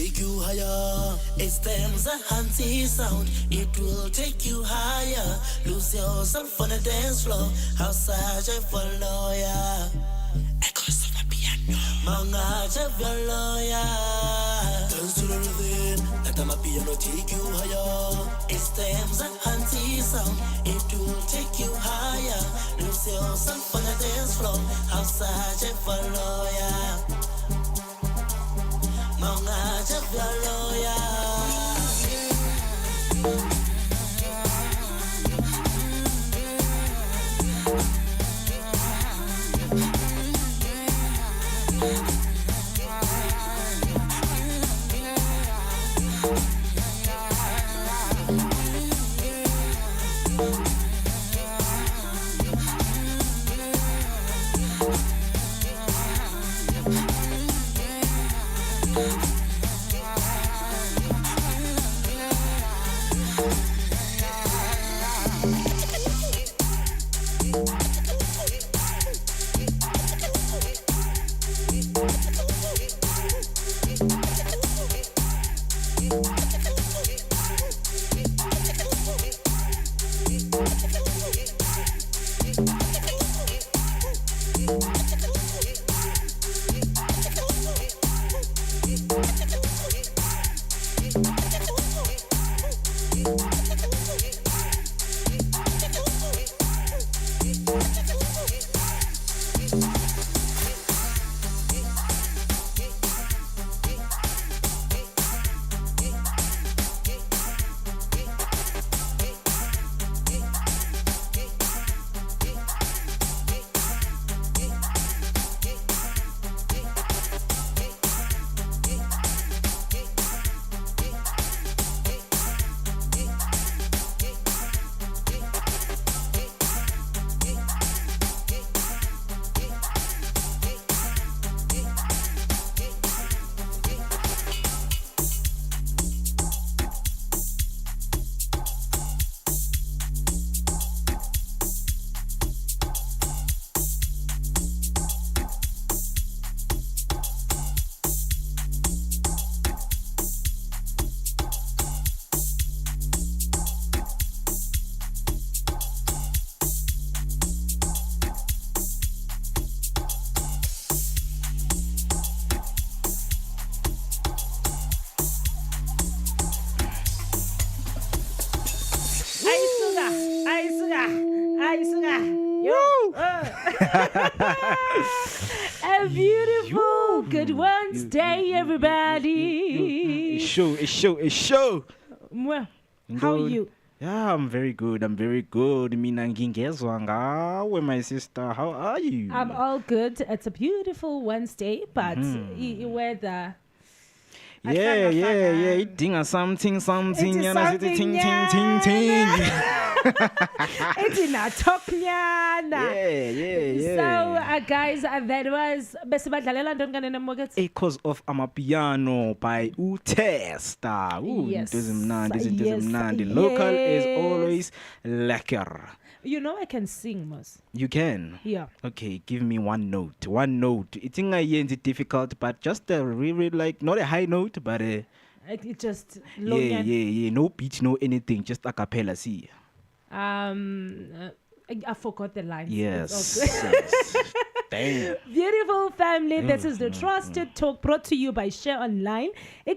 take you higher. It stems a hunty sound, it will take you higher. Lose yourself on the dance floor, outside you follow ya. Echoes of the piano, Manga Jeff your lawyer. Dance to the rhythm, let my piano take you higher. It stems a hunty sound, it will take you higher. Lose yourself on the dance floor, outside you follow ya. Manga Jeff your lawyer. A beautiful good Wednesday, everybody. It's show. Well, how are you? Yeah, I'm very good. Mina ngingezwa ngawe, my sister. How are you? I'm all good. It's a beautiful Wednesday, but weather. Yeah. Idinga something. It's something, It's in a toknyana. Yeah. So, guys, that was besibadlalela ntoni kanene Moeketsi? Echoes of Amapiano by Utesta. Yes. Mnandi. Local is always lekker. You know I can sing, Mos. You can? Yeah. Okay, give me one note. It's difficult, but just a really like, not a high note, but it just low. Yeah. No beat, no anything, just a cappella, see. I forgot the lines. Yes. Damn. Beautiful family, this is the Trusted Talk brought to you by Share Online. Yeah,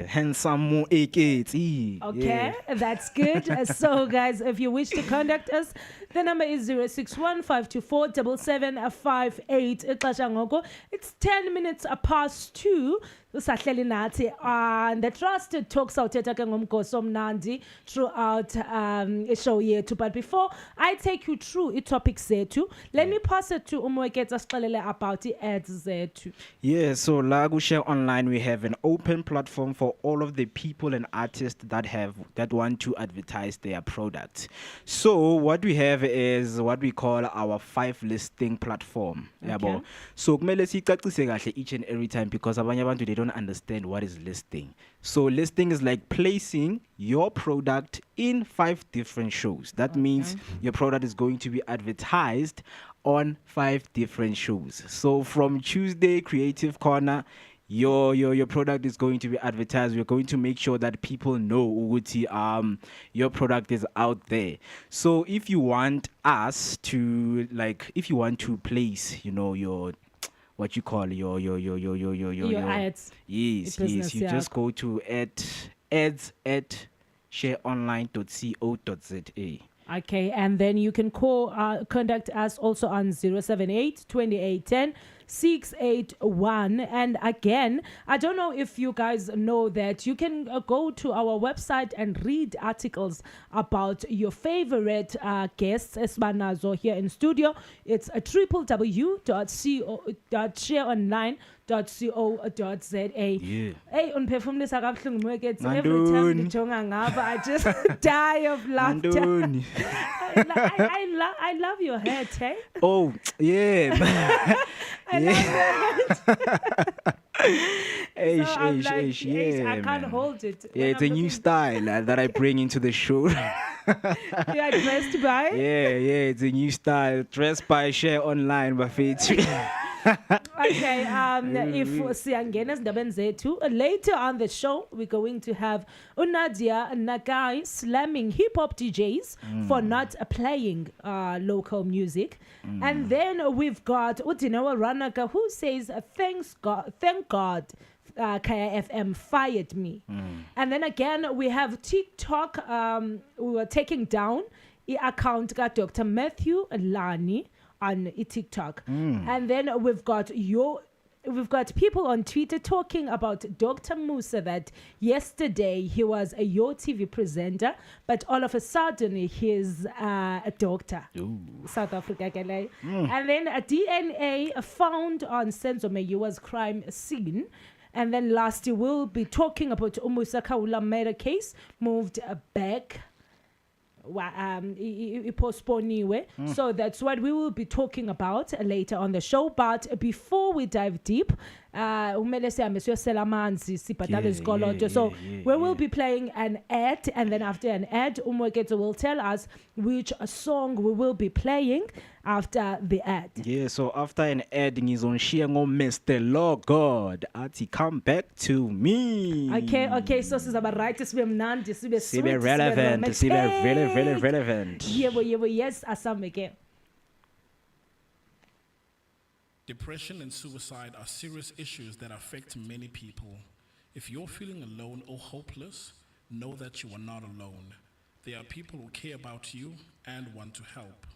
handsome AKT. Okay, that's good. So, guys, if you wish to contact us, the number is 061-524-7758. It's 10 minutes past 2. And the Trusted Talks out Nandi throughout show year two. But before I take you through topics zetu, let me pass it to Moeketsi about the ads zetu. Yeah, so Lagu Share Online, we have an open platform for all of the people and artists that want to advertise their products. So what we have is what we call our 5 listing platform. Okay. So each and every time, because they don't understand what is listing. So listing is like placing your product in 5 different shows. That means your product is going to be advertised on 5 different shows. So from Tuesday, Creative Corner, your product is going to be advertised. We're going to make sure that people know Uguti, your product is out there. So if you want us to if you want to place, your what you call your ads. Yes, business, you just go to ads at shareonline.co.za. Okay, and then you can contact us also on 078 2810 681. And again, I don't know if you guys know that you can go to our website and read articles about your favorite guests esbanazo here in studio. It's www.shareonline.co.za. Yeah. Hey, unphefumulisa kabuhlungu Moeketsi. Every time ngijonga ngapha, I just die of laughter. Mandoni. I love your hair, Tay. Oh, yeah. I love that. Ish, So I'm ish, like, ish, "Ish, yeah, I can't man. hold it." Yeah, When it's I'm a new looking- style that I bring into the show. You are dressed by? Yeah, it's a new style. Dressed by Share Online, my feature. Okay, if siyangena ezindabeni zethu, later on the show, we're going to have Nadia Nakai slamming hip-hop DJs for not playing local music. And then we've got Dineo Ranaka, who says, thank God, Kaya FM fired me. And then again, we have TikTok. We were taking down the account got Dr. Metthew Lani on TikTok. And then we've got people on Twitter talking about Dr. Musa, that yesterday he was a Yo TV presenter, but all of a sudden he's a doctor. Ooh. South Africa. And then a DNA found on Senzo Meyiwa's crime scene. And then lastly, we'll be talking about Musa Kaula murder case moved back. Postpone. So that's what we will be talking about later on the show. But before we dive deep, umele sihambe siyosela amanzi, sibhadale izikoloto. So we will be playing an ad, and then after an ad, Moeketsi will tell us which song we will be playing after the ad. Yeah, so after an ad, he's on Shiango Mr. Lord God. Ati, come back to me. Okay, so sizaba right, sibe mnandi, sibe sweet, Sibe relevant, sibe sibe really relevant. Yebo, yes, asameke. Depression and suicide are serious issues that affect many people. If you're feeling alone or hopeless, know that you are not alone. There are people who care about you and want to help.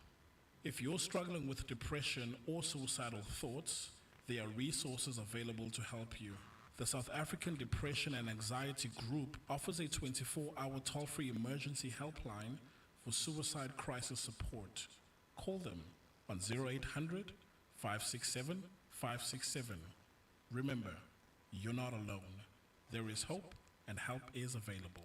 If you're struggling with depression or suicidal thoughts, there are resources available to help you. The South African Depression and Anxiety Group offers a 24-hour toll-free emergency helpline for suicide crisis support. Call them on 0800 567 567. Remember, you're not alone. There is hope, and help is available.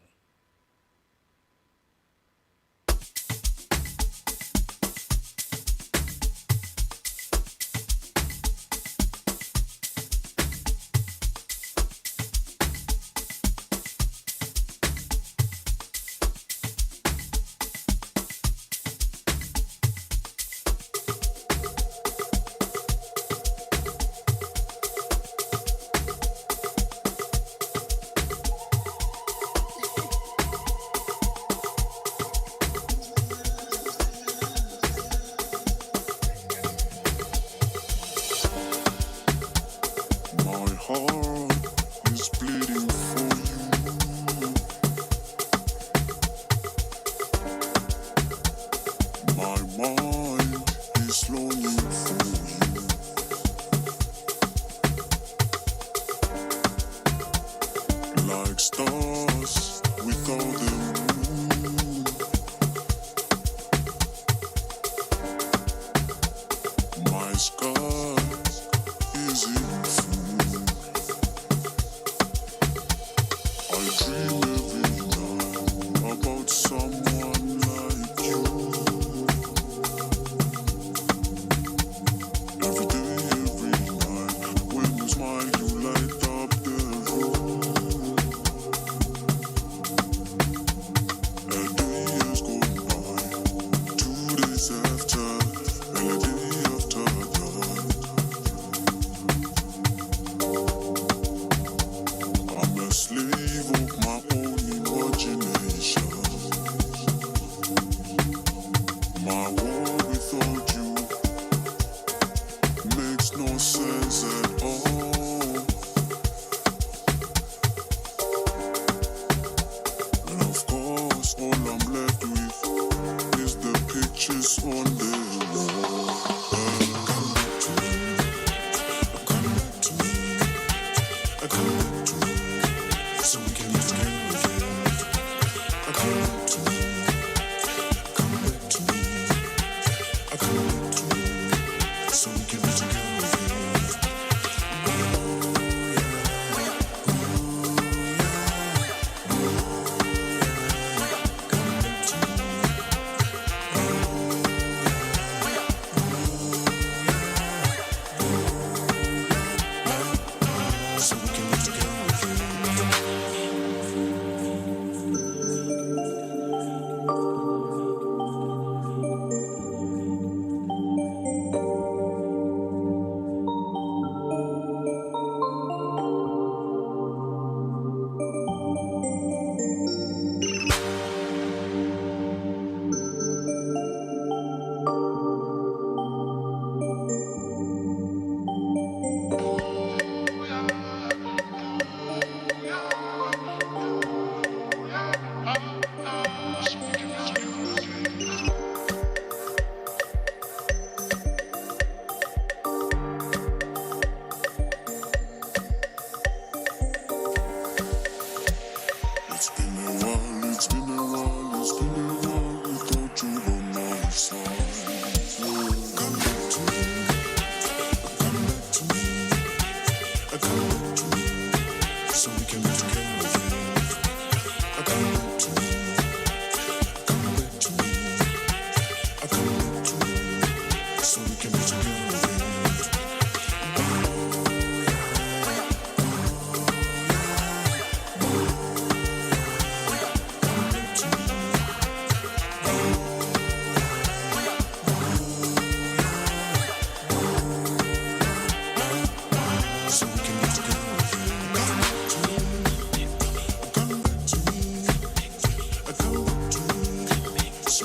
Nice.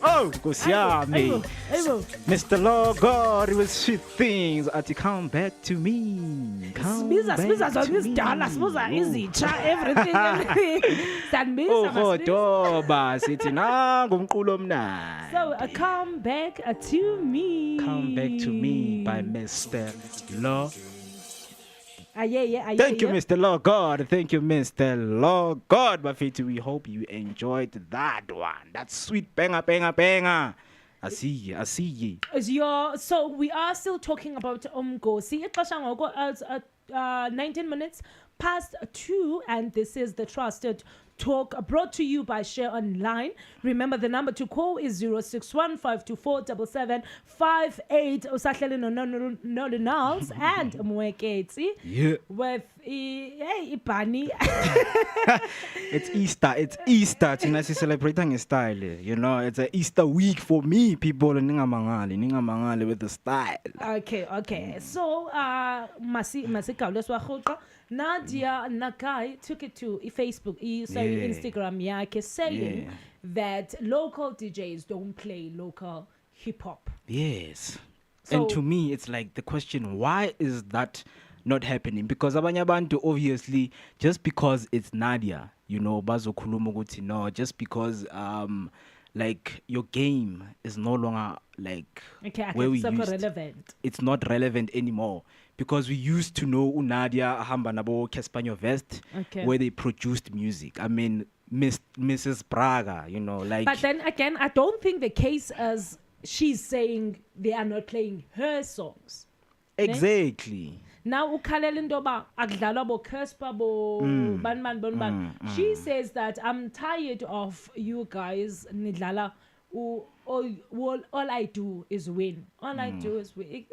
Oh, Gosiame. Mr. Lord God, it was sweet things. Ati, come back to me. Come back to me. Everything. Oh, Doba, sitting on So, come back to me. Come back to me by Mr. Law. Yeah. Thank you, Mr. Lord God. Thank you, Mr. Lord God. Bafetu, we hope you enjoyed that one. That sweet banger. I see ye. So we are still talking about Umgosi. 19 minutes past 2, and this is the Trusted Talk brought to you by Share Online. Remember, the number to call is 061-524-7758. Usahleli Nolunals and Moeketsi. Yeah. With Ibani. It's Easter. Tina si celebrating a style. You know, it's a Easter week for me, people. Ninga with the style. Okay. So, Nadia Nakai took it to Facebook, Instagram, saying that local DJs don't play local hip hop. Yes. So, and to me, it's like the question, why is that not happening? Because abanye abantu, obviously, just because it's Nadia, you know, bazokhuluma ukuthi no, just because like your game is no longer like where we used. Relevant. It's not relevant anymore. Because we used to know Nadia Hamba Nabo Kespanyo Vest, where they produced music. I mean, Mrs. Braga, you know, like. But then again, I don't think the case as she's saying they are not playing her songs. Exactly. Now ukhalele akudlalwa bo Casper bo ban. She says that I'm tired of you guys nidlala all I do is win. All I do is win.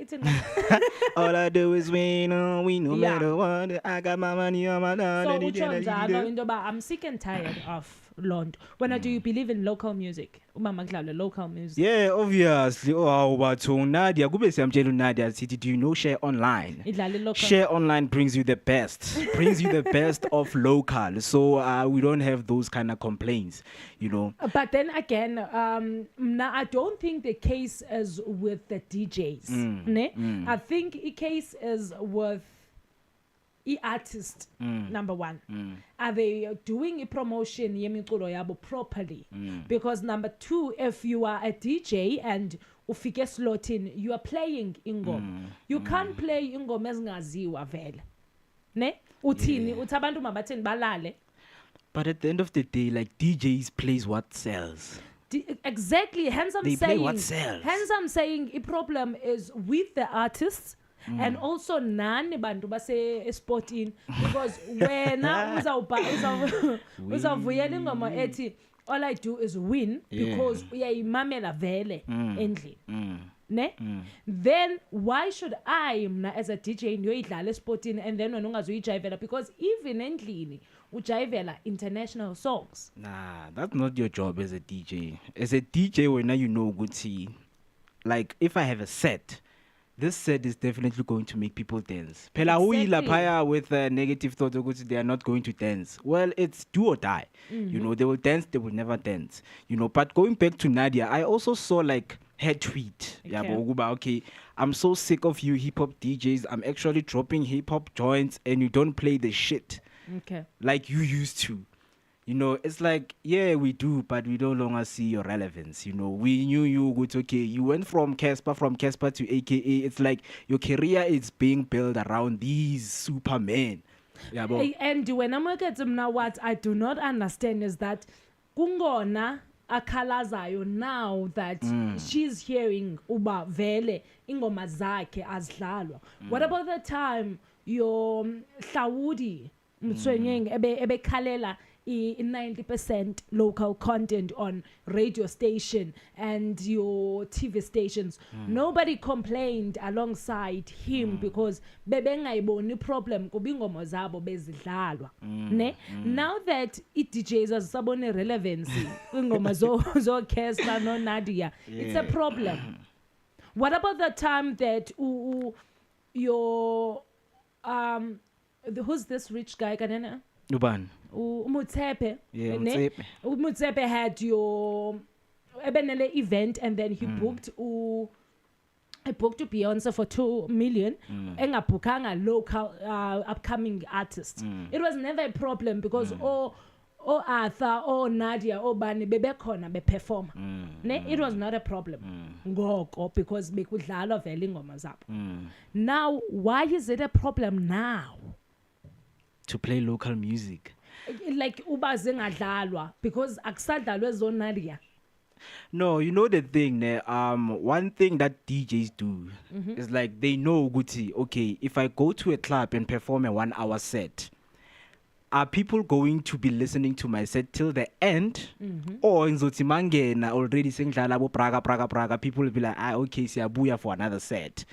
All I do is win. We no matter what. I got my money on my line. So I'm sick and tired of Lond. When do you believe in local music? Local music. Yeah, obviously. Oh, but Nadia, Nadia City. Do you know Share Online? Share Online brings you the best. Brings you the best of local. So we don't have those kind of complaints, you know. But then again, I don't think the case is with the DJs. I think the case is with the artist. Number one, are they doing a promotion yemiculo yabo properly? Because number two, if you are a DJ and ufike slot in, you are playing ingoma. You can't play ingoma ezingaziwa vele. Ne? Uthini uthabantu mabathini balale. But at the end of the day, like DJs plays what sells. Exactly. Hence I'm saying the problem is with the artists and also nani bantu base sporting, because when uzawuvuyela ingoma ethi all I do is win because uyayimamela vele endlini. Ne? Then why should I as a DJ ngiyoyidlala esporting and then wena ungazuyijayivela, because even endlini ujayivela international songs? Nah, that's not your job as a DJ. As a DJ, when you know good, like if I have a set, this set is definitely going to make people dance. Exactly. With negative thoughts, they are not going to dance. Well, it's do or die. You know, they will dance, they will never dance. You know, but going back to Nadia, I also saw like her tweet. Okay, I'm so sick of you hip hop DJs. I'm actually dropping hip hop joints and you don't play the shit. Okay. Like you used to. You know, it's like, yeah, we do, but we no longer see your relevance. You know, we knew you good, okay. You went from Casper to AKA. It's like your career is being built around these supermen. Yeah, and when I'm looking at them now, what I do not understand is that kungona akhalazayo now that she's hearing uba vele ingoma zakhe azidlalwa. What about the time your Hlawudi Mtswenyeng ebe khalela 90% local content on radio station and your TV stations. Nobody complained alongside him because bebengayiboni problem kuba ingoma zabo bezidlalwa. Ne? Now that DJs azisabone relevancy ingoma zo Kesta no Nadia, it's a problem. What about the time that your who's this rich guy kanena? Uban. Mutsepe. Yeah, ne? Mutsepe. Mutsepe had your ebenele event and then he booked Beyonce for 2 million. Engabukanga local upcoming artists. It was never a problem because Arthur, Nadia, Bani bebekhona beperform. Ne, it was not a problem. Ngoko because bekudlala vele ingoma zabo. Now, why is it a problem now? To play local music. Like uba zingadlalwa because akusadlalwe zo Nadia. No, you know the thing, one thing that DJs do is like they know Guti, okay, if I go to a club and perform a 1 hour set, are people going to be listening to my set till the end? Or in Zotimangena already saying Praga, people will be like, okay, siyabuya for another set.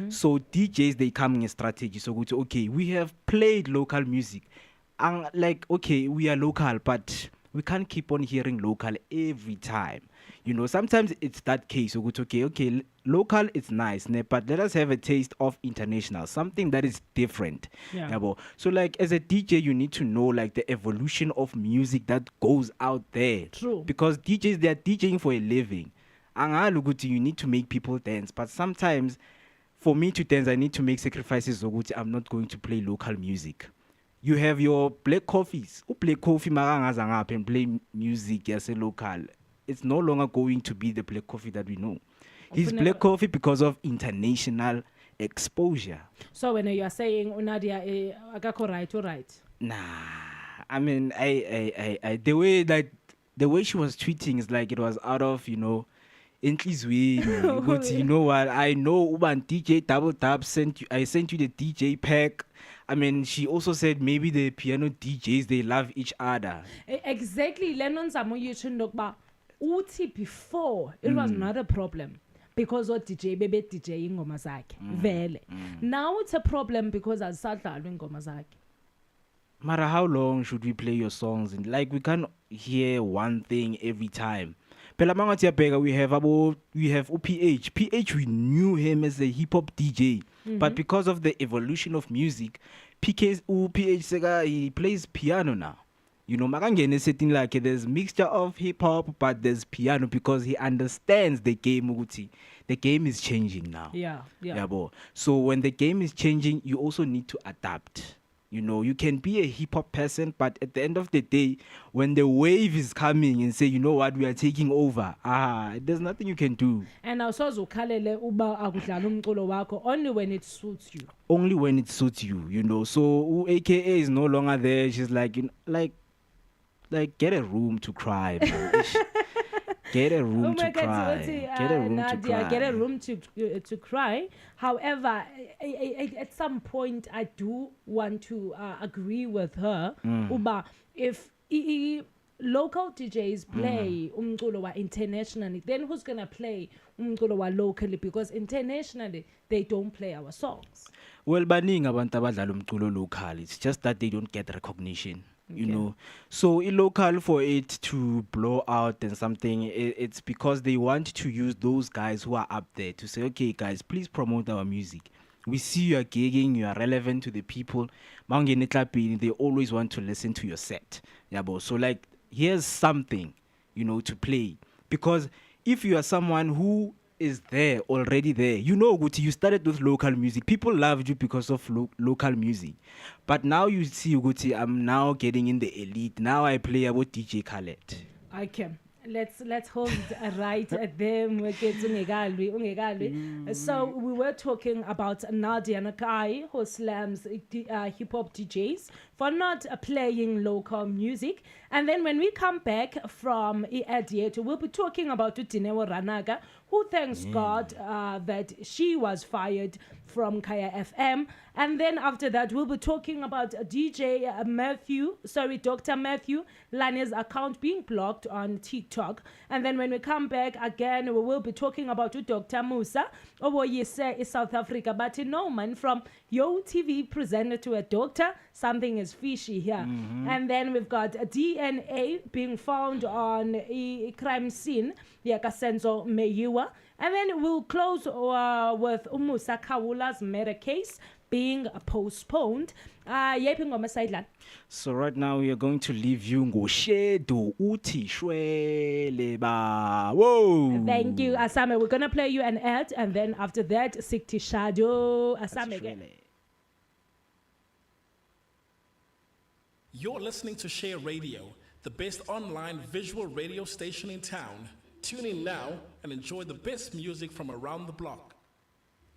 So DJs, they come in a strategy. So good, okay, we have played local music. And like, okay, we are local, but we can't keep on hearing local every time. You know, sometimes it's that case. So good, okay, local it's nice, but let us have a taste of international, something that is different. Yeah. So like as a DJ, you need to know like the evolution of music that goes out there. True. Because DJs, they are DJing for a living. You need to make people dance, but sometimes for me to dance, I need to make sacrifices. So I'm not going to play local music. You have your black coffees. Black coffee and play music as a local. It's no longer going to be the black coffee that we know. He's black coffee because of international exposure. So when you are saying Nadia agako right. Nah, I mean, I the way she was tweeting is like it was out of, you know, Intlizwi. But you know what? I know Uban DJ Double Tap I sent you the DJ pack. I mean, she also said maybe the piano DJs, they love each other. Exactly. Lennon Samu Yuchindokba Uti before it was not a problem. Because what DJ baby DJ ingoma zakhe vele. Now it's a problem because asadlalwa ingoma zakhe. Mara, how long should we play your songs? And like we can't hear one thing every time. Pela mangatia bega we have UPH. PH, we knew him as a hip hop DJ, but because of the evolution of music, PH Sega, he plays piano now. You know, Makangene is sitting like there's mixture of hip hop, but there's piano because he understands the game. Uguti. The game is changing now. Yeah. So when the game is changing, you also need to adapt. You know, you can be a hip hop person, but at the end of the day, when the wave is coming and say, you know what, we are taking over, there's nothing you can do. And also, only when it suits you. Only when it suits you, you know. So AKA is no longer there. She's like, get a room to cry, man. Get a room to cry. Get a room Nadia, to cry. Get a room to cry. However, at some point, I do want to agree with her. Uba, if local DJs play umculo wa internationally, then who's gonna play umculo wa locally? Because internationally, they don't play our songs. Well, baning abantu abadlala umculo local. It's just that they don't get recognition. You know, so local for it to blow out and something, it's because they want to use those guys who are up there to say, okay, guys, please promote our music. We see you are gigging, you are relevant to the people. They always want to listen to your set. So like, here's something, you know, to play. Because if you are someone who is there, already there, you know, Guti, you started with local music. People loved you because of local music. But now you see, Guti, I'm now getting in the elite. Now I play about DJ Khaled. Okay. Let's hold right at them. So we were talking about Nadia Nakai, who slams hip hop DJs for not playing local music. And then when we come back from Ediato, we'll be talking about Dineo Ranaka, who thanks God that she was fired from Kaya FM. And then after that, we'll be talking about Dr. Metthew, Lani's account being blocked on TikTok. And then when we come back again, we will be talking about Dr. Musa, in South Africa. But no man, from Yo TV presenter to a doctor, something is fishy here. And then we've got a DNA being found on a crime scene, Senzo Meyiwa. And then we'll close with Musa Kawula's murder case being postponed. So right now we are going to leave you ngoshedo uthi shwele ba. Whoa. Thank you, Asame. We're gonna play you an ad, and then after that, Sikti Shadow. Asame again. You're listening to Share Radio, the best online visual radio station in town. Tune in now and enjoy the best music from around the block.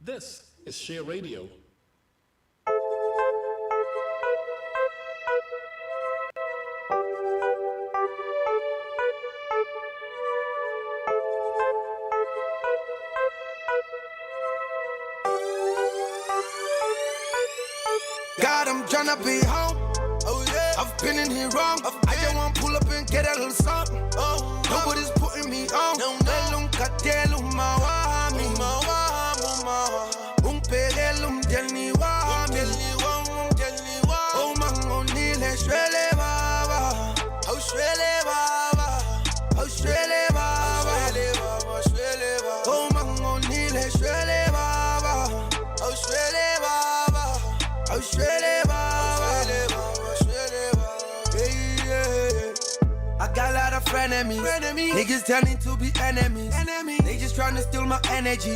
This is Share Radio. God, I'm tryna be home. Oh yeah, I've been in here wrong. I just want to pull up and get a little something. Oh, nobody's putting me on. I got a lot of frenemies. Niggas turning to be enemies. They just trying to steal my energy.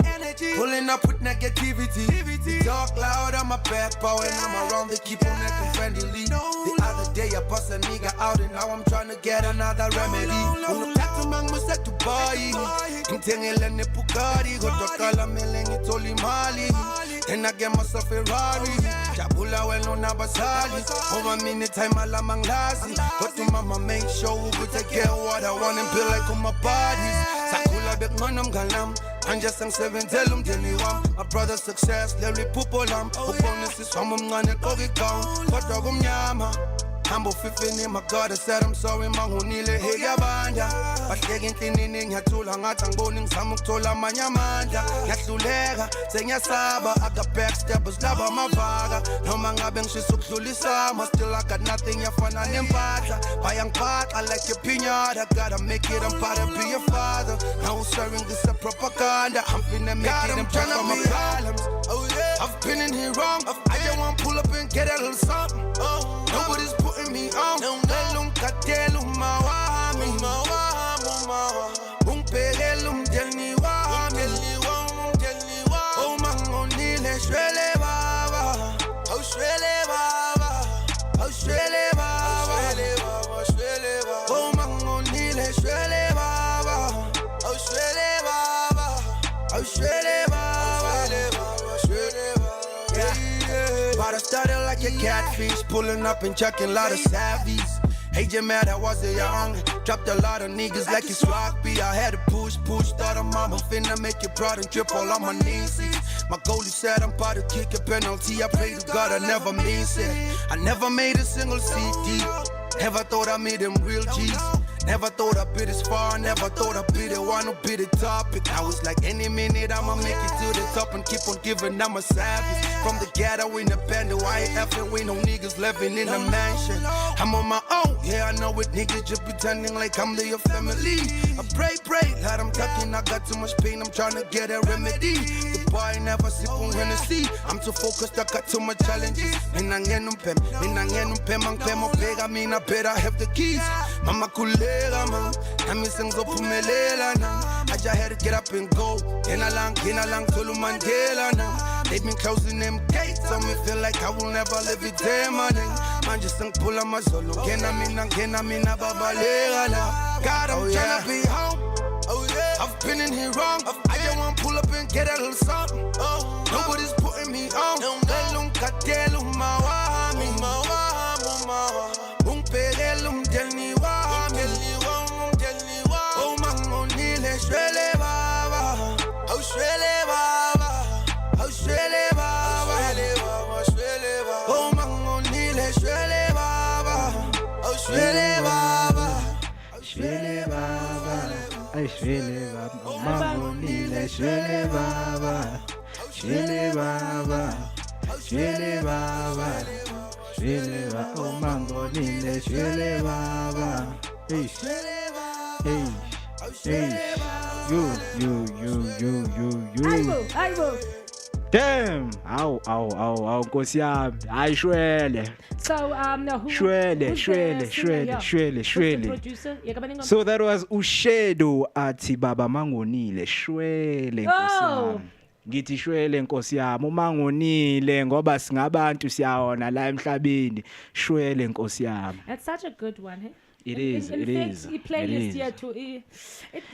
Pulling up with negativity. Talk loud on my back, power, and I'm around. They keep on acting friendly. The other day I bust a nigga out, and now I'm trying to get another remedy. Unapaka mangu sa Dubai. Intengele ne Bugatti. Gotokala melengi toli mali. Then I get myself a Ferrari. Jabula well on Abasali. Over minute time alamang lazy. But to mama make sure we take care of what I want and feel like on my bodies. Sakula bek manam galam. I'm just sang 7 tell them Dineo. My brother's success, Larry Pupolam. Opponents is home, I'm gonna go get down. But dogum yama. Humble 15 in my God, I said I'm sorry, Mangunile, hey, Yabanda. But taking thinning in Yatula, Boning, Samutola, Manyamanda. Yatulega, Senya Saba, I got backstabbers, Lava, my father. No manga bang, she's so Sama. Still, I got nothing, you're fun and empata. Bayang part, I like your pinata. Gotta make it, I'm proud to be your father. Now I'm serving this a propaganda. I'm finna make it, I'm trying to be problems. Oh yeah, I've been in here wrong. I just want to pull up and get a little something. Oh, nobody's putting me on. But I started like a catfish, pulling up and chucking a lot of savvies. Hey, you mad I was young. Dropped a lot of niggas like it's rugby. I had to push, thought I'm mama finna make it proud and trip all on my knees. My goalie said I'm about to kick a penalty. I pray to God I never miss it. I never made a single CD. Never thought I made them real G's. Never thought I'd be this far, never thought I'd be the one who be the topic. I was like, any minute I'ma make it to the top and keep on giving. I'm a savage. From the ghetto in the band, I ain't effing with no niggas living in the mansion. I'm on my own, yeah, I know it. Niggas just pretending like I'm their family. I pray, Lord, I'm talking, I got too much pain, I'm trying to get a remedy. The boy never sip on Hennessy. I'm too focused, I got too much challenges. Minangenum pem, ang pemo pega, I better have the keys. Mama kule. I just had to get up and go. Kina lang, tulu Mandela now. They've been closing them gates on me, feel like I will never live it there, man. Man, just don't pull on my solo. Kena mina, babalega now. God, I'm tryna be home. Oh yeah, I've been in here wrong. I just want to pull up and get a little something. Oh, nobody's putting me on. Delum Shwele baba. Shwele baba. Ay, shwele baba. Mangonile, shwele baba. Shwele baba. Shwele baba. Shwele baba. Oh, mangonile, shwele baba. Hey, hey, hey. You. Aibo. Damn. Ow, Nkosi yami. Hayi shwele. So who's Shwele. the singer here? Who's the producer? Yakabaningo? So that was Ushedo ati baba mangonile. Shwele Nkosi Oh. yami. Ngithi shwele Nkosi yami, umangonile ngoba singabantu siyawona la emhlabeni. Shwele Nkosi yami. That's such a good one, hey? It is. In fact, the playlist here too. It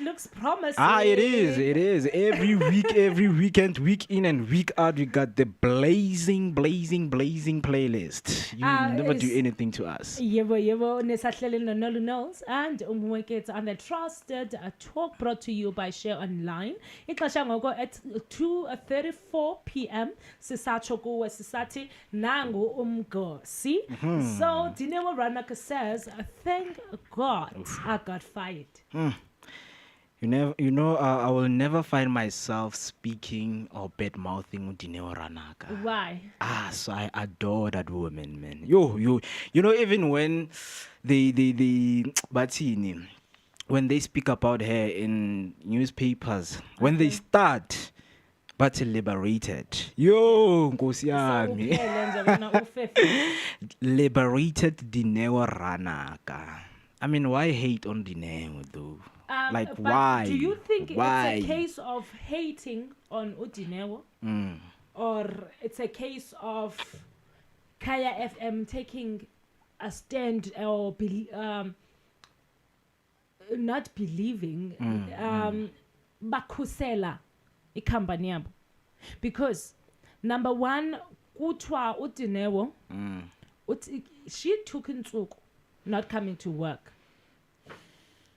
looks promising. It is. Every week, every weekend, week in and week out, we got the blazing playlist. You never do anything to us. Yebo, nesahlele Nolu knows and Moeketsi and the trusted talk brought to you by Share Online. Ixesha ngoko at 2:34 p.m. sisatsho kuwe sisathi nangu umgosi. So Dineo Ranaka says, thank God I got fired. I will never find myself speaking or bad mouthing Dineo Ranaka. Why? So I adore that woman, man. You know, even when the Batini, when they speak about her in newspapers, when they start, but liberated. Yo, Nkosi yami. Liberated Dineo Ranaka. I mean, why hate on Dineo though? Like, but why? Do you think why? it's a case of hating on Dineo? Or it's a case of Kaya FM taking a stand or not believing bakusela ikhampani yabo? Because number one, kuthiwa uDineo she took insuku not coming to work.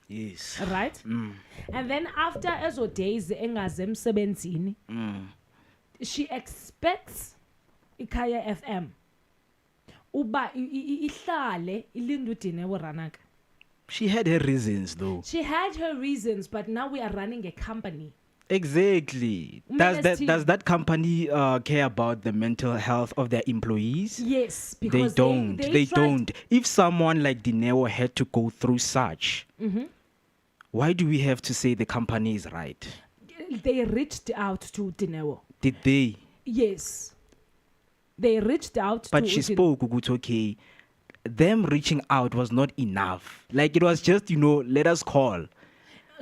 Yes. Right? And then after ezo days engaze emsebenzini, she expects iKaya FM uba ihlale ilinde uDineo Ranaka. She had her reasons though. She had her reasons, but now we are running a company. Exactly. Does that company care about the mental health of their employees? Yes, because they don't. If someone like Dineo had to go through such, why do we have to say the company is right? They reached out to Dineo. Did they? Yes. They reached out but to she spoke, okay. Them reaching out was not enough. Like, it was just, let us call.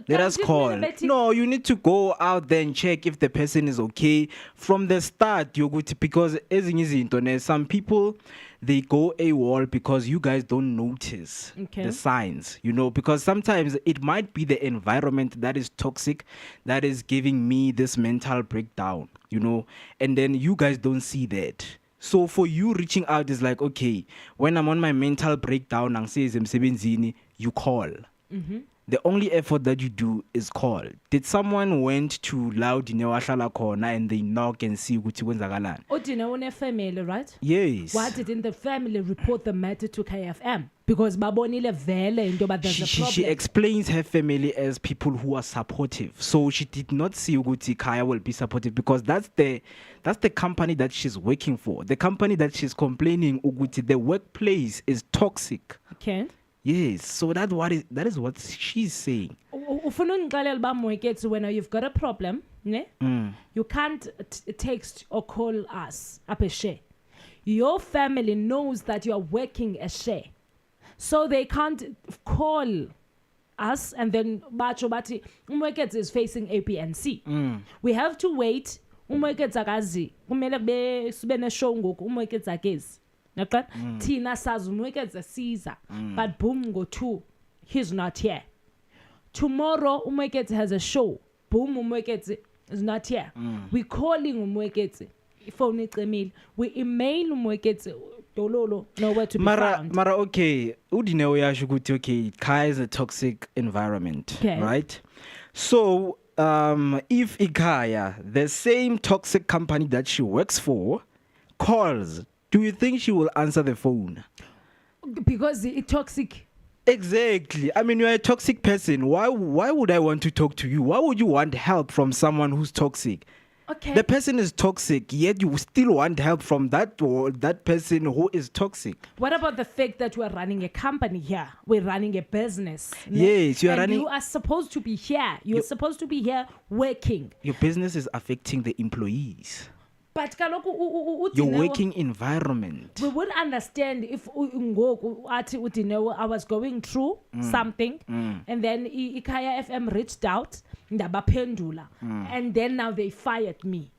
Let us call. No, you need to go out there and check if the person is okay from the start. Because some people, they go AWOL because you guys don't notice the signs, because sometimes it might be the environment that is toxic, that is giving me this mental breakdown, and then you guys don't see that. So for you reaching out is like, okay, when I'm on my mental breakdown, you call. The only effort that you do is call. Did someone went to Lao Dineo ahlala khona and they knock and see ukuthi kwenzakalani? Dineo une family, right? Yes. Why didn't the family report the matter to KFM? Because babonile vele into but there's a problem. She explains her family as people who are supportive. So she did not see ukuthi Kaya will be supportive because that's the company that she's working for. The company that she's complaining ukuthi the workplace is toxic. Okay. Yes, so that is what she's saying. When you've got a problem, you can't text or call us up a share. Your family knows that you are working a share, so they can't call us and then Bati Moeketsi is facing A, B, and C. We have to wait. Moeketsi akazi kumele be show ngoku Moeketsi akezi. Tina says Moeketsi Caesar, but boom go 2, he's not here. Tomorrow Moeketsi has a show. Boom, Moeketsi is not here. We calling Moeketsi, phone email. We email Moeketsi. Dololo, nowhere to be found. Mara, okay. Udineo yasho ukuthi okay, Kai is a toxic environment, right? So, if Ikaya, the same toxic company that she works for, calls, do you think she will answer the phone? Because it's toxic. Exactly. I mean, you're a toxic person. Why would I want to talk to you? Why would you want help from someone who's toxic? Okay. The person is toxic, yet you still want help from that person who is toxic. What about the fact that we're running a company here? We're running a business. ne? Yes, you're And running. You are supposed to be here. You're supposed to be here working. Your business is affecting the employees. But kaloku Your Dineo, working environment. we would understand if ngoku athi uDineo, I was going through something, and then Ikaya FM reached out, ndabaphendula, and then now they fired me.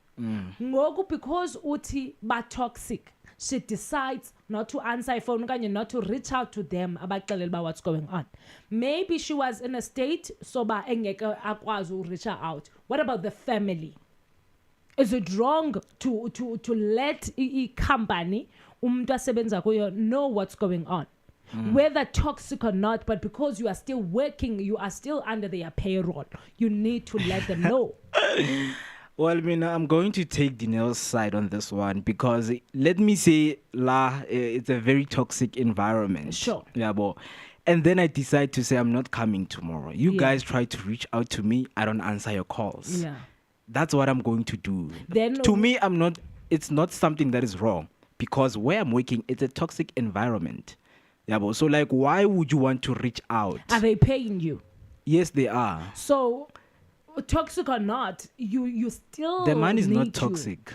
Ngoku because uthi ba toxic, she decides not to answer a phone okanye not to reach out to them abaxelele about what's going on. Maybe she was in a state so ba engeke akwazi u reach her out. What about the family? Is it wrong to let a company umuntu asebenza kuyo know what's going on? Whether toxic or not, but because you are still working, you are still under their payroll, you need to let them know. Well, I mean, I'm going to take Dineo's side on this one because let me say, it's a very toxic environment. Sure. Yeah, but and then I decide to say I'm not coming tomorrow. You Yeah. guys try to reach out to me. I don't answer your calls. Yeah. That's what I'm going to do. Then to me, it's not something that is wrong because where I'm working, it's a toxic environment. Yeah, but so like, why would you want to reach out? Are they paying you? Yes, they are. So, toxic or not, you still The man is need not to. toxic.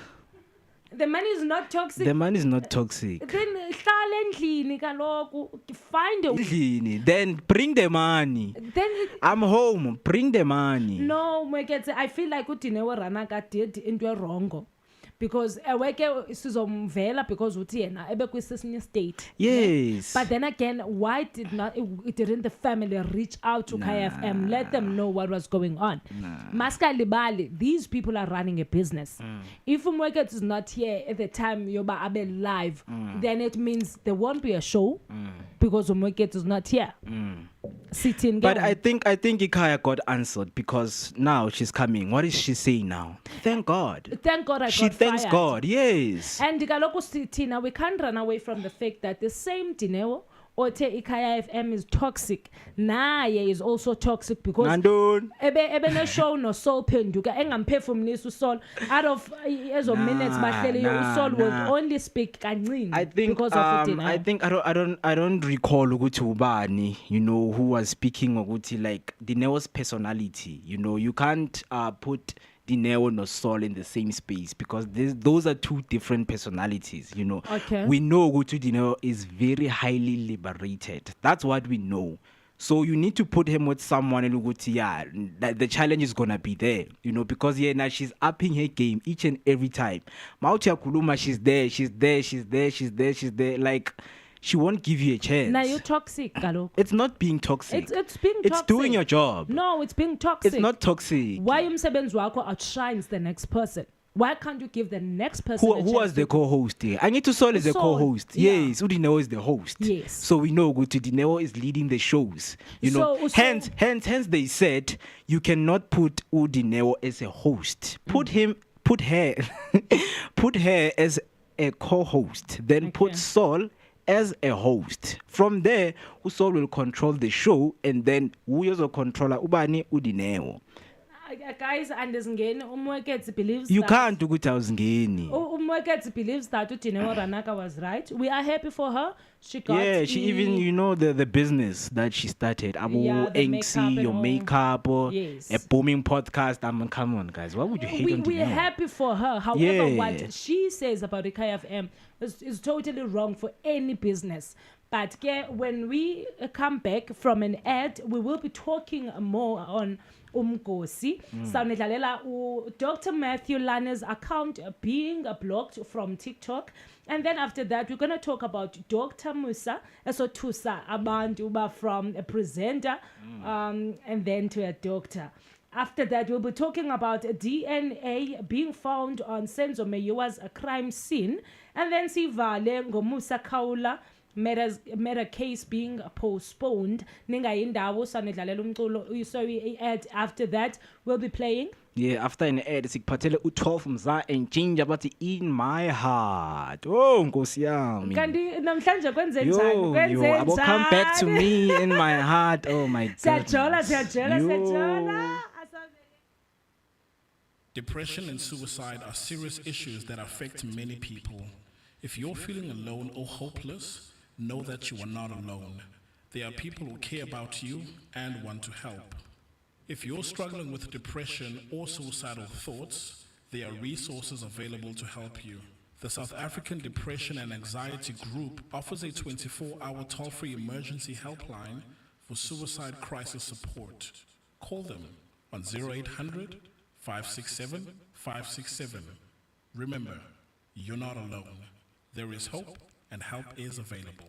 The man is not toxic. The man is not toxic. Then hlala endlini kaloku, find a Endlini, then bring the money. then I'm home. Bring the money. no, Moeketsi, I feel like uDineo Ranaka did into a wrong. Because eweke sizomvela because uthi yena ebekwisesinye state. Yes. But then again, why didn't the family reach out to KFM, let them know what was going on? Maska Libali, these people are running a business. If Moeketsi is not here at the time Yoba Abe live, then it means there won't be a show because Moeketsi is not here. Sitting. But I think Ikaya got answered because now she's coming. What is she saying now? Thank God. Thank God I She got thanks fired. God. Yes. And kaloku Tina, we can't run away from the fact that the same Dineo Ote Ikaya FM is toxic. Naye is also toxic because Nandun. ebe no show no soul penduka engamphefumulisa usol out of ezo minutes bahlele usol will only speak kancane I think because of it. I don't recall ukuthi ubani, who was speaking ukuthi like Dineo's personality. You can't put Dineo no Soul in the same space because those are two different personalities. Okay. We know ukuthi Dineo is very highly liberated. That's what we know. So you need to put him with someone and the challenge is gonna be there, because now she's upping her game each and every time. Mautia Kuluma, she's there. Like she won't give you a chance. Now you're toxic, Galo. It's not being toxic. It's being toxic. It's doing your job. No, it's being toxic. It's not toxic. Why umsebenzi wakho outshines the next person? Why can't you give the next person a Who chance was the to- co-host here? I need to Sol is the Sol, co-host. yeah. Yes, Udineo is the host. Yes. So we know Dineo is leading the shows. So- Hence they said you cannot put Udineo as a host. Put her as a co-host. Then put Okay. Sol as a host. From there, Sol will control the show, and then Uyozo controller Ubani Udineo. Guys, andizingeni Moeketsi believes You that can't do good ngeni. Moeketsi believes that Dineo Ranaka was right. We are happy for her. She got Yeah, she even the business that she started. Abu Yeah, the makeup NC, and your all. makeup, Yes. a booming podcast. Come on, guys. Why would you hate on we're Dineo? happy for her. However, Yeah. what she says about the KFM is totally wrong for any business. But when we come back from an ad, we will be talking more on Umgosi. Saunedlalela Dr. Metthew Lani's account being blocked from TikTok. And then after that, we're going to talk about Dr. Musa, Tusa abantu uba from a presenter and then to a doctor. After that, we'll be talking about DNA being found on Senzo Meyiwa's crime scene. And then Sivale Musa Kaula made a case being postponed. Ningayindawo sanedlalela umculo. So ad after that we'll be playing. Yeah, after an ad, sikuphathele u12 Mza and Ginger bathi in my heart. Oh, Nkosi yami. Kanti namhlanje kwenze Yo, njani? yo, I will come back to me in my heart. Oh my God. Siyajola. Depression and suicide are serious issues that affect many people. If you're feeling alone or hopeless, know that you are not alone. There are people who care about you and want to help. If you're struggling with depression or suicidal thoughts, there are resources available to help you. The South African Depression and Anxiety Group offers a 24-hour toll-free emergency helpline for suicide crisis support. Call them on 0800 567 567. Remember, you're not alone. There is hope and help is available.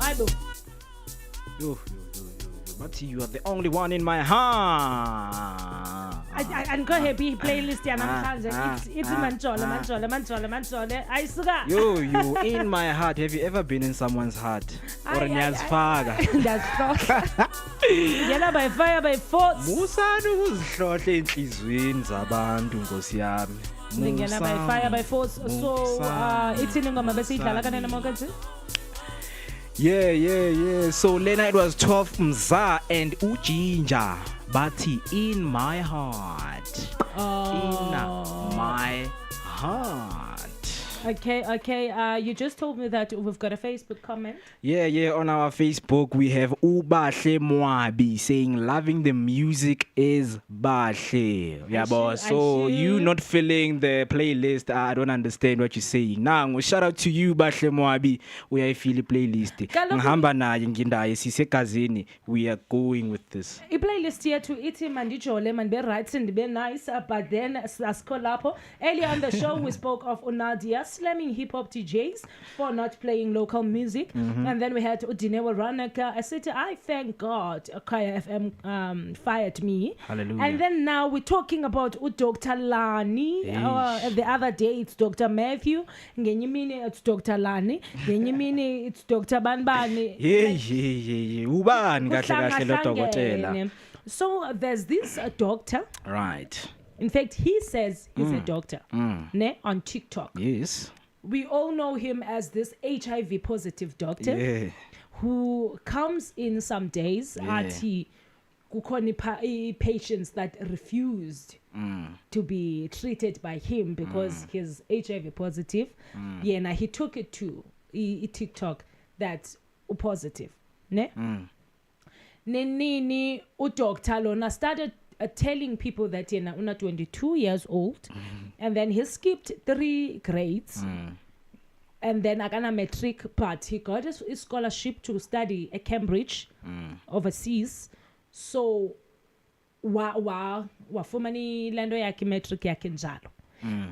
Aibo. Yo. But you are the only one in my heart. I go happy playlist yanamhlanje. It's manjole. Ayisuka. Yo, you in my heart. Have you ever been in someone's heart? Or niyazifaka? That's so. Ngena by fire by force. Musa ukuzihlohle enhlizweni zabantu Nkosi yami. Ngena by fire by force. So ithini ngoma bese idlala kanene Moeketsi? Yeah. So lena it was 12 Mza and Ujinja. Bathi in my heart. In my heart. Okay. You just told me that we've got a Facebook comment. Yeah. On our Facebook, we have Ubahle Mwabi saying, loving the music is Bahle. Yeah, boss. So you not filling the playlist, I don't understand what you're saying. Now, shout out to you, Bahle Mwabi. We are feeling playlist. We are going with this. A playlist here to iti mandijole man be right and be nice, but then askolapo. Earlier on the show, we spoke of Nadia slamming hip-hop DJs for not playing local music. And then we had Dineo Ranaka. I said, I thank God Kaya FM fired me. Hallelujah. And then now we're talking about Dr. Lani. The other day it's Dr. Metthew. Ngenyimini it's Dr. Lani. Ngenyimini it's Dr. Banbani. Ubani kahle lo dokotela. So there's this doctor. Right. In fact, he says he's a doctor on TikTok. Yes. We all know him as this HIV positive doctor who comes in some days at patients that refused to be treated by him because he's HIV positive. Now he took it to TikTok that's positive. Nenini udoctor lona started telling people that una 22 years old and then he skipped 3 grades and then agana matric, but he got his scholarship to study at Cambridge overseas. So wafumani lendo yake matric yake njalo.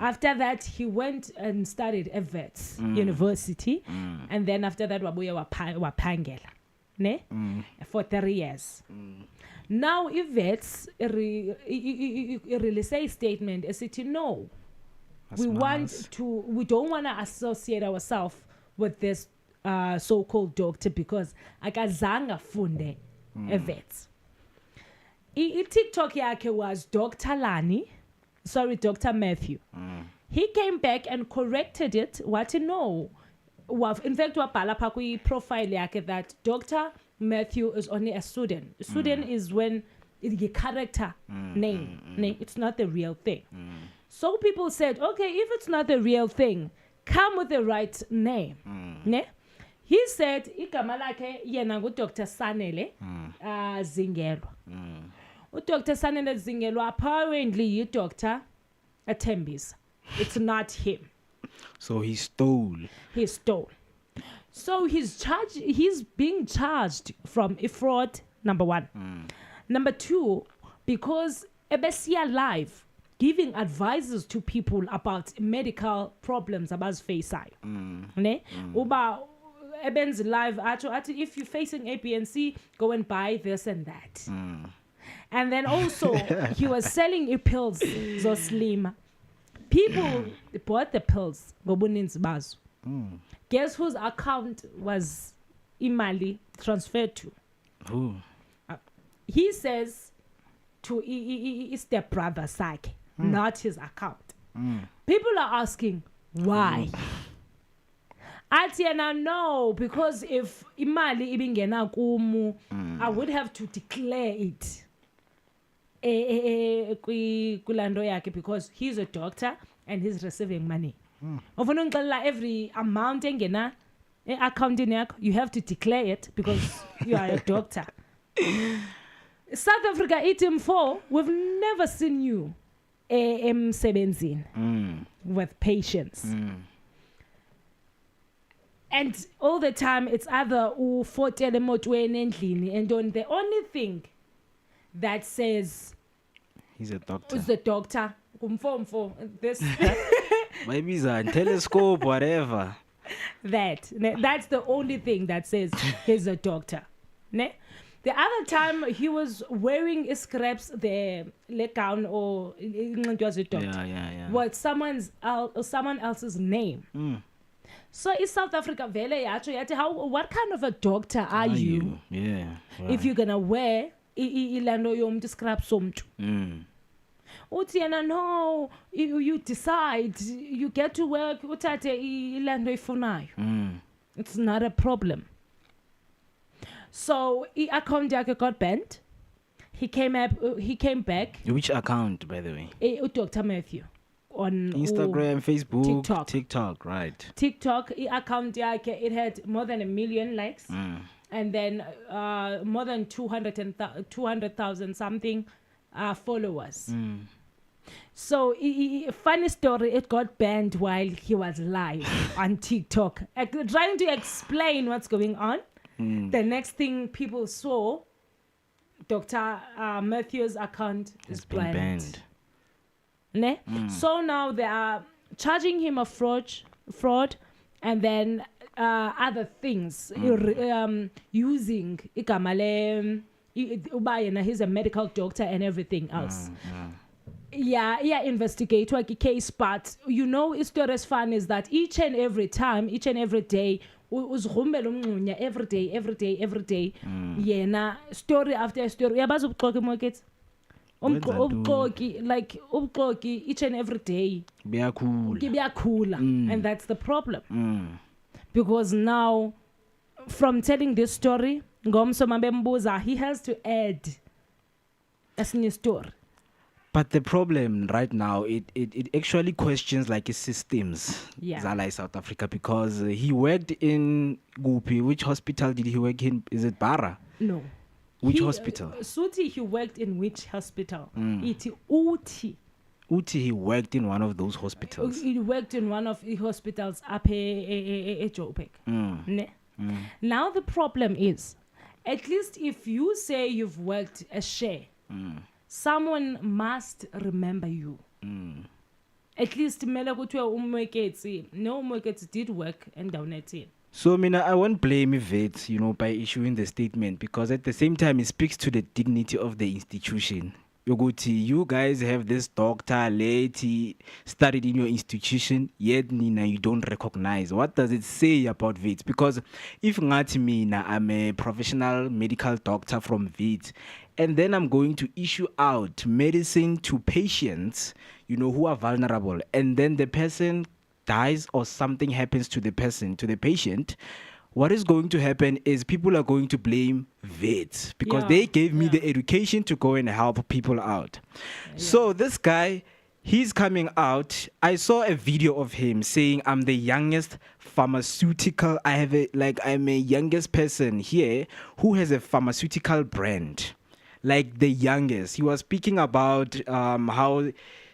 After that he went and studied at Vets University and then after that wabuya wapangela for 3 years. Now, if vets release a statement, as it no, we don't want to associate ourselves with this so-called doctor because akazanga funde a vet. TikTok yake was Dr. Lani, Dr. Metthew. He came back and corrected it. What no, in fact, wabhala pha kwi profile yake that Dr. Metthew is only a student. Student is when it's a character name. It's not the real thing. So people said, okay, if it's not the real thing, come with the right name. He said, igama lakhe yena Dr. Sanele Zingelwa. Dr. Sanele Zingelwa apparently Dr. Atembis. It's not him. So he stole. So he's being charged from a fraud, number 1. Number 2, because Ebesia Live giving advices to people about medical problems about face eye. Uba Eben's Live actually if you're facing APNC, go and buy this and that. And then also he was selling pills Zoslim. People bought the pills. Guess whose account was imali transferred to? Who? He says to his stepbrother Sake, not his account. People are asking why. Atiana no, because if imali ibingena kumu, I would have to declare it. Kulando yake because he's a doctor and he's receiving money. Every amount engena accounting yakho, you have to declare it because you are a doctor. South Africa ETM4, we've never seen you emsebenzini with patients. And all the time it's either ufotele emotweni endlini and on the only thing that says he's a doctor. Who's the doctor? Kumfomfo. This maybe it's a telescope, whatever. That's the only thing that says he's a doctor. Ne? The other time he was wearing scraps, the leg gown, or it was a doctor. Yeah. Was someone else's name. So in South Africa, what kind of a doctor are you? Yeah. If you're gonna wear ilando yomuntu scrap somtu. Utiana, no, you decide, you get to work, utate ilando ifunayo. It's not a problem. So account yakhe got banned. He came back. Which account, by the way? Dr. Metthew on Instagram, Facebook, TikTok, right? TikTok account yake, it had more than 1 million likes, and then more than 200,000 something followers. So funny story, it got banned while he was live on TikTok, trying to explain what's going on. The next thing people saw, Dr. Metthew's account is banned. Ne? So now they are charging him of fraud, and then other things, using ikamale, he's a medical doctor and everything else. Yeah, investigate like case, but it's not as fun is that each and every day, every day. Yena story after story. Yabazi ubuxoki Moeketsi. Ubuxoki each and every day. Biyakhula. And that's the problem. Because now, from telling this story, Ngomso Mabembuza, he has to add a new story. But the problem right now, it actually questions like his systems, Zala South Africa, because he worked in Gupi. Which hospital did he work in? Is it Bara? No. Which hospital? Suti, he worked in which hospital? Iti Uti. Uti, he worked in one of those hospitals. He worked in one of the hospitals up at Joburg. Now the problem is, at least if you say you've worked a share, someone must remember you. At least Moeketsi did work and donated. So I won't blame Vets, by issuing the statement, because at the same time it speaks to the dignity of the institution. You guys have this doctor, lady, studied in your institution, yet Nina, you don't recognize. What does it say about Vets? Because if not me, I'm a professional medical doctor from Vets, and then I'm going to issue out medicine to patients, who are vulnerable, and then the person dies or something happens to the patient, what is going to happen is people are going to blame vets because they gave me the education to go and help people out. So this guy, he's coming out. I saw a video of him saying, I'm the youngest pharmaceutical. I'm a youngest person here who has a pharmaceutical brand. Like the youngest. He was speaking about how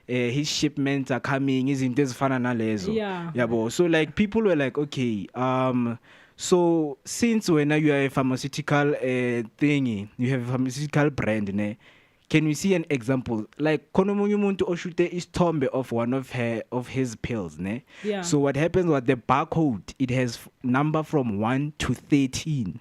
his shipments are coming. Is in this fananalezo. So like people were like, okay, so since when you are a pharmaceutical thingy, you have a pharmaceutical brand, ne? Can we see an example? Like konomunye umuntu oshute isithombe of one of his pills, ne? So what happens was the barcode, it has number from 1 to 13.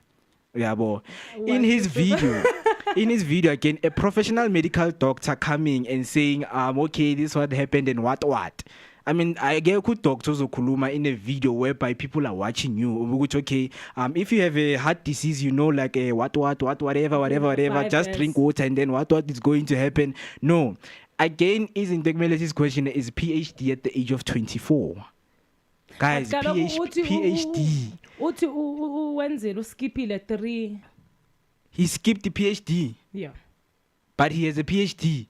In his video again, a professional medical doctor coming and saying, okay, this is what happened and what. I mean, I get good doctors okuluma in a video whereby people are watching you. Which okay, if you have a heart disease, like a whatever, just drink water and then what is going to happen? No. Again, isn't technology's question is PhD at the age of 24. Guys, PhD. He skipped the PhD. Yeah. But he has a PhD.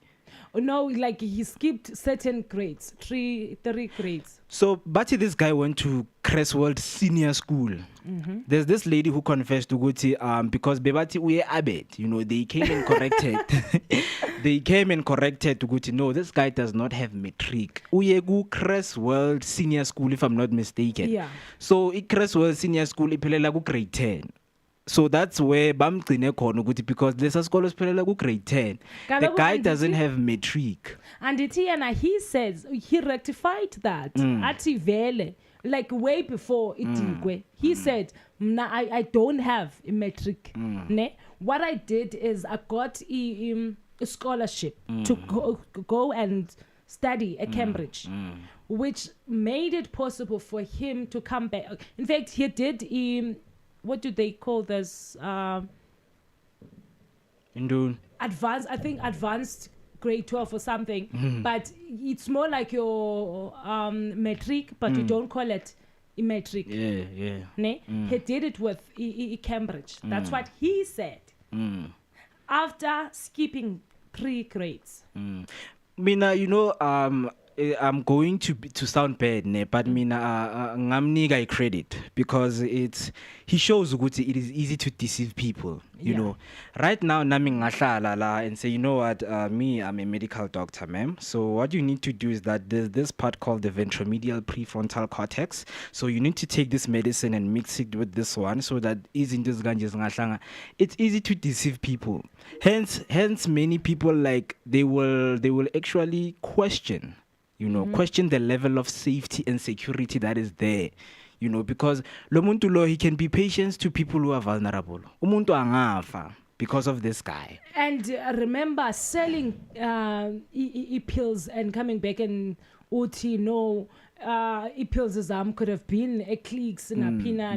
No, like he skipped certain grades, three grades. So, but this guy went to Crestwold Senior School. There's this lady who confessed to Guti because Bebati uye abet, they came and corrected. They came and corrected to Guti. No, this guy does not have matric. Uyegu Crestwold Senior School, if I'm not mistaken. Yeah. So, Crestwold Senior School ipelela ku grade 10. So that's where bamgcine khona ukuthi because lesa sikolo siphelela ku grade 10. The guy doesn't have matric. And he says he rectified that. Athi vele like way before Itigwe. He said, I don't have a metric. Ne? What I did is I got a scholarship to go and study at Cambridge, which made it possible for him to come back. In fact, he did, what do they call this? Advanced grade 12 or something, but it's more like your metric, but you don't call it a metric. Ne? He did it with Cambridge. That's what he said. After skipping 3 grades. Mina, I'm going to sound bad, ne, but mina ngamnika credit because he shows ukuthi it is easy to deceive people. You know, right now nami ngahlala la and say, you know what, me, I'm a medical doctor, ma'am. So what you need to do is that there's this part called the ventromedial prefrontal cortex. So you need to take this medicine and mix it with this one so that it's easy to deceive people. Hence many people like they will actually question. Question the level of safety and security that is there. Because lo muntu lo, he can be patient to people who are vulnerable. Umuntu angafa because of this guy. And remember selling pills and coming back and uthi no. Pills could have been a clicks na pina.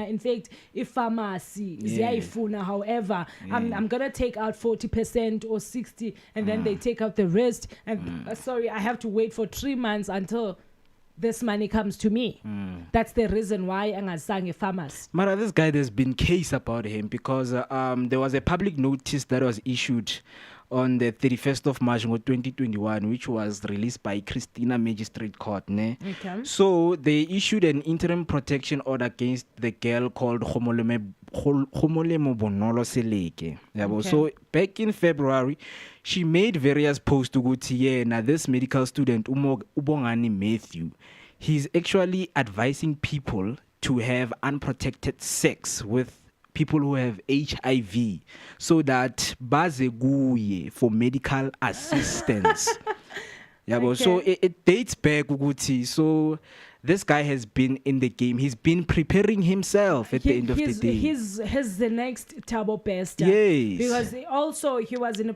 In fact, if pharmacy ziyayifuna, however, I'm gonna take out 40% or 60%, and then they take out the rest. And sorry, I have to wait for 3 months until this money comes to me. That's the reason why angasange pharmacy. Mara, this guy, there's been case about him because there was a public notice that was issued on the 31st of March 2021, which was released by Christina Magistrate Court. Ne? Okay. So they issued an interim protection order against the girl called Khomolemo Bonolo Seleke. Okay. So back in February, she made various posts to go to now this medical student, Ubongani Metthew. He's actually advising people to have unprotected sex with people who have HIV so that bazeguye for medical assistance. Okay. So it dates back ukuthi. So this guy has been in the game. He's been preparing himself at the end of the day. He's the next Tabo Bester. Yes. Because also he was in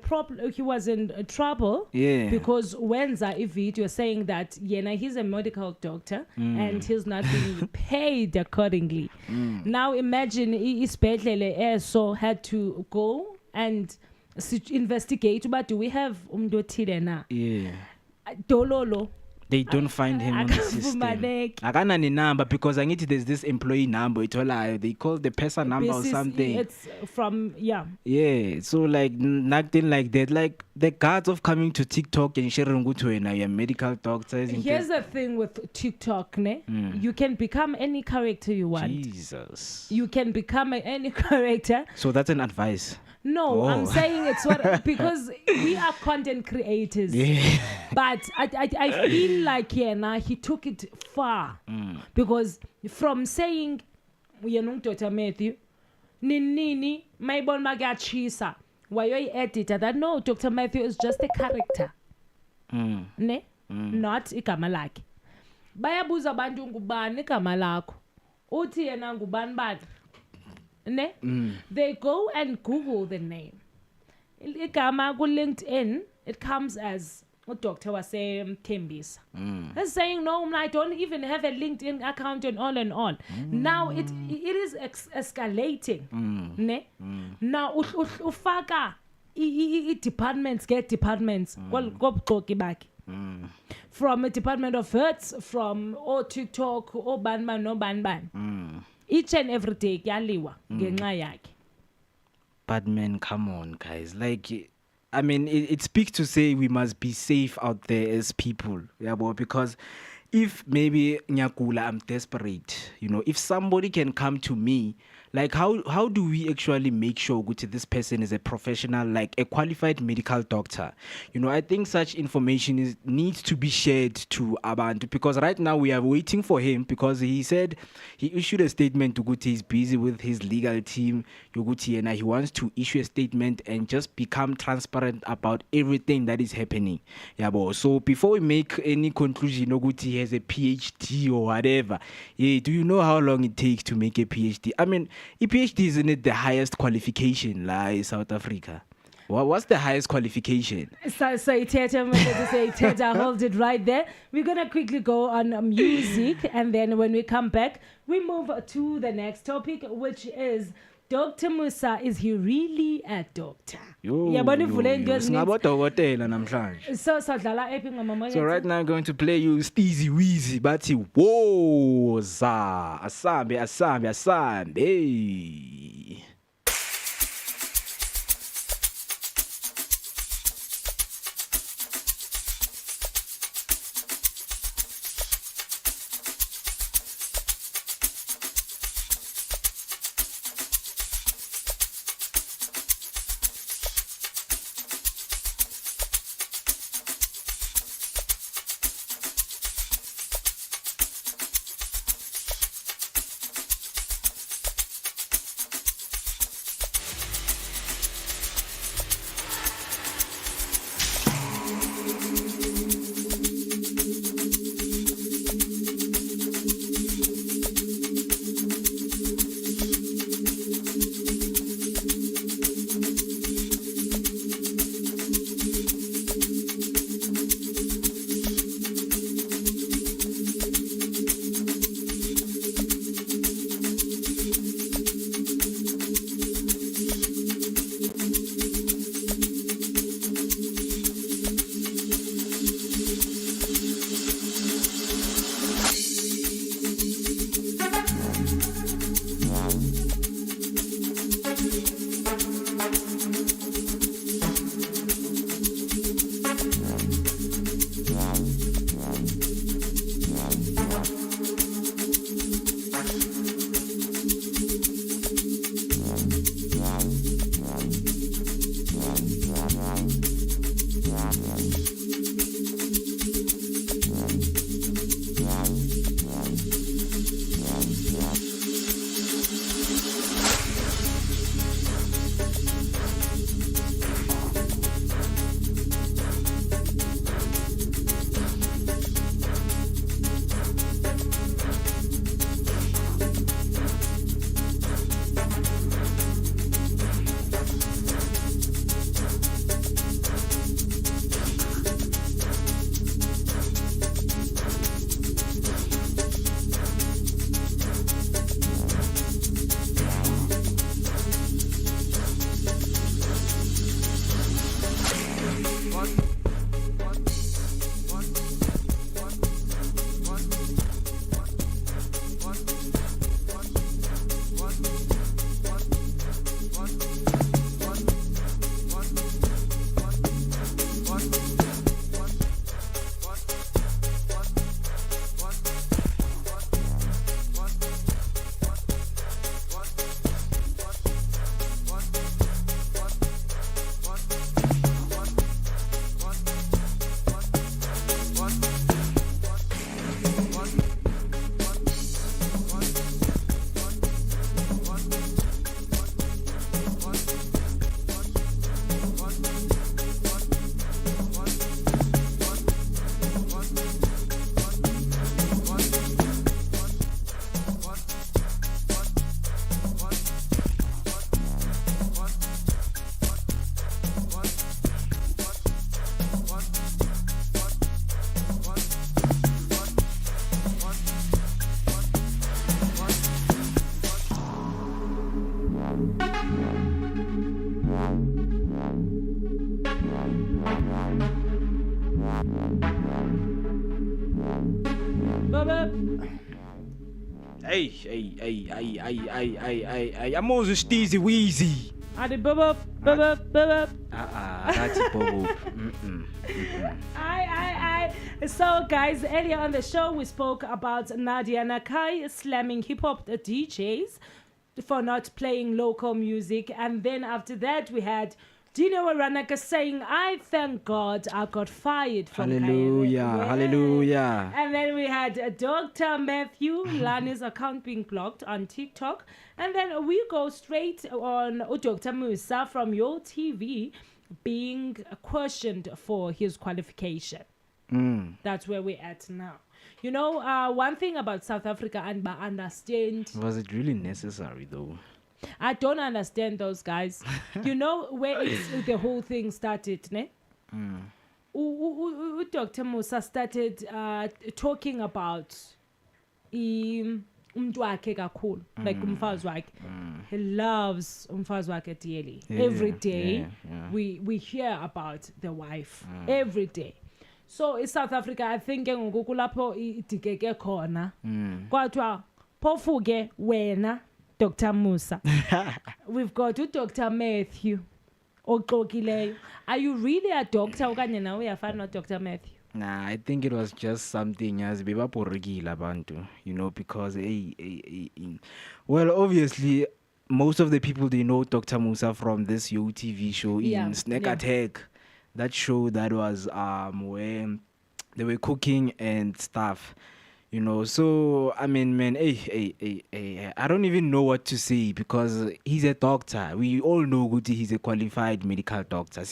trouble. Yeah. Because Wenza Ivit, you're saying that he's a medical doctor and he's not being paid accordingly. Now imagine Isbedlele Eso had to go and investigate. But do we have Tirena? Yeah. Dololo. They don't find him on the system. I can't any number because I need there's this employee number. They call the person number or something. It's from Yeah. So like nothing like that. Like the guards of coming to TikTok and sharing good to your medical doctors. Here's the thing with TikTok, ne? You can become any character you want. Jesus. You can become any character. So that's an advice. No, I'm saying it's what because we are content creators. Yeah. But I feel like he took it far because from saying Dr. Metthew, Nini, Maybon Magachisa, why you editor that no, Dr. Metthew is just a character. Ne? Not igama lakhe. Bayabuza abantu ngubani igama lakho. Uthi yena ngubani bani? Ne? They go and Google the name. Igama ku LinkedIn, it comes as Dr. Wase Tembisa. They're saying no, I don't even have a LinkedIn account and all. Now it is escalating. Ne? Now ufaka departments get departments. From a department of Hertz, from TikTok, Banban, no Banban. Each and every day, yaliwa ngenxa yakhe. But man, come on, guys. Like, I mean, it speaks to say we must be safe out there as people. Yeah, boy, because if maybe Nyakula, I'm desperate. If somebody can come to me, Like how do we actually make sure that this person is a professional, like a qualified medical doctor? I think such information needs to be shared to Abantu, because right now we are waiting for him, because he said he issued a statement to Guti. He's busy with his legal team, Yoguti, and he wants to issue a statement and just become transparent about everything that is happening. Yeah, so before we make any conclusion, Yoguti, he has a PhD or whatever. Yeah, do you know how long it takes to make a PhD? I mean, a PhD isn't it the highest qualification in South Africa? What's the highest qualification? So Iteta, hold it right there. We're going to quickly go on music, and then when we come back, we move to the next topic, which is Dr. Musa, is he really a doctor? So right now I'm going to play you Steezy Weezy, but Woza Asambe. Hey, I'm also Steezy Weezy. Adi bubba. That's bubba. So, guys, earlier on the show, we spoke about Nadia Nakai slamming hip hop DJs. for not playing local music. And then after that, we had Dineo and Ranaka saying, I thank God I got fired from Hallelujah, Kaire. hallelujah. And then we had Dr. Metthew, Lani's account being blocked on TikTok. And then we go straight on Dr. Musa from Your TV being questioned for his qualification. That's where we're at now. You know, one thing about South Africa, and I understand. Was it really necessary though? I don't understand those guys. You know where the whole thing started, ne? Dr. Musa started talking about umntu wakhe kakhulu, like umfazi wakhe. He loves umfazi wakhe dearly. Every day we hear about the wife. Every day. So in South Africa, I think ngokulapho idikeke khona. Kwathiwa phofuke wena Dr. Musa. We've got Dr. Metthew. Oxokileyo. Are you really a doctor okanye nawe uyafana Dr. Metthew? Nah, I think it was just something as bebaporigila bantu, you know, because well, obviously most of the people they know Dr. Musa from this UTV show in Snack Attack. That show that was where they were cooking and stuff. You know, so I mean, man, I don't even know what to say because he's a doctor. We all know Guti, he's a qualified medical doctor.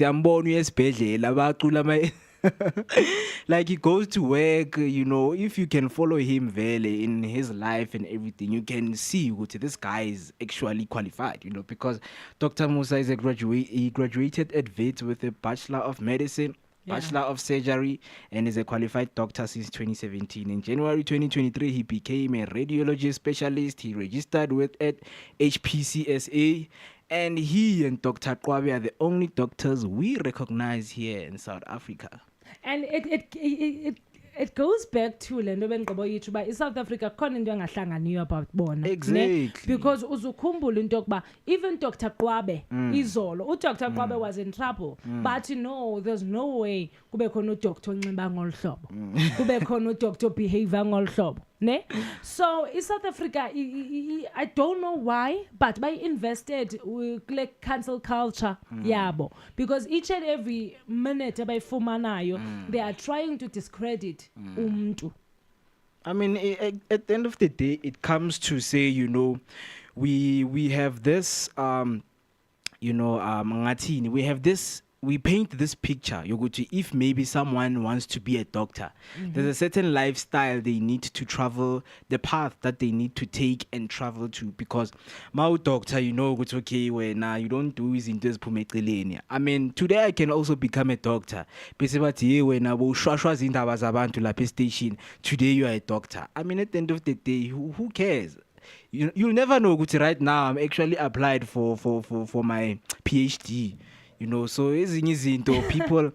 Like he goes to work, you know, if you can follow him very in his life and everything, you can see Guti, this guy is actually qualified, you know, because Dr. Musa is he graduated at VET with a Bachelor of Medicine, Bachelor of Surgery, and is a qualified doctor since 2017. In January 2023, he became a radiology specialist. He registered with at HPCSA, and he and Dr. Kwabe are the only doctors we recognize here in South Africa. And it goes back to le nto bengiqobo yithi uba iSouth Africa khona into engahlanganiyo about bona. Exactly. Because uzukhumbula into yokuba even Dr. Kwabe izolo uDr. Kwabe was in trouble, but no, there's no way kube khona uDr. onxiba ngolu hlobo, kube khona uDr. behavior ngolu hlobo, ne? So iSouth Africa I don't know why, but by invested like cancel culture yabo, because each and every minute abayifumanayo they are trying to discredit umuntu. I mean, at the end of the day, it comes to say, you know, we have this, you know, we have this, we paint this picture. You go to, if maybe someone wants to be a doctor, there's a certain lifestyle they need to travel, the path that they need to take and travel to. Because my doctor, you know, it's okay when you don't do is in this pumetelenia. I mean, today I can also become a doctor. When I will shwashwas in the station, today you are a doctor. I mean, at the end of the day, who cares? You'll never know. Right now, I'm actually applied for my PhD. You know, so into people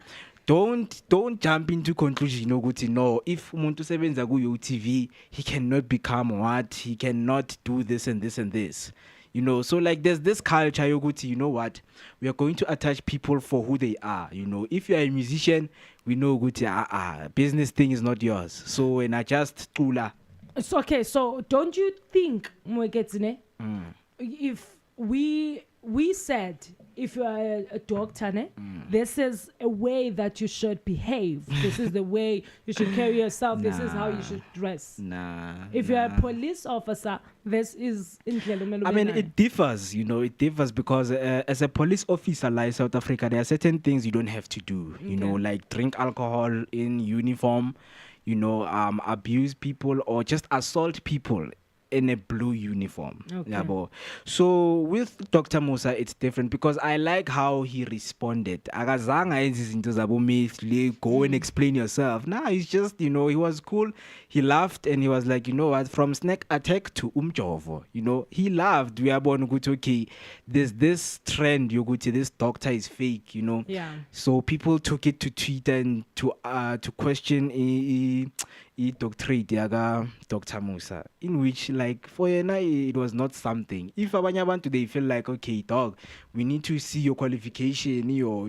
don't jump into conclusion. No, if umuntu sebenza ku UTV, he cannot become what, he cannot do this and this and this. You know, so like there's this culture, you know what, we are going to attach people for who they are. You know, if you are a musician, we know business thing is not yours. So when I just tula. So okay, so don't you think, Moeketsi, if we said, if you are a doctor, this is a way that you should behave. This is the way you should carry yourself. This is how you should dress. If you're a police officer, this is... I mean, it differs, you know, it differs because as a police officer like South Africa, there are certain things you don't have to do, you know, like drink alcohol in uniform, you know, abuse people or just assault people in a blue uniform. Okay. So with Dr. Musa, it's different because I like how he responded. Go and explain yourself. Nah, he's just, you know, he was cool. He laughed and he was like, you know what, from Snack Attack to Umjovo, you know, he laughed. We are born good. Okay, there's this trend. You go to this doctor is fake, you know. Yeah. So people took it to Twitter and to question doctorate yaga Dr. Musa, in which like for Yena it was not something. If Abanyabantu they feel like, okay, dog, we need to see your qualification, your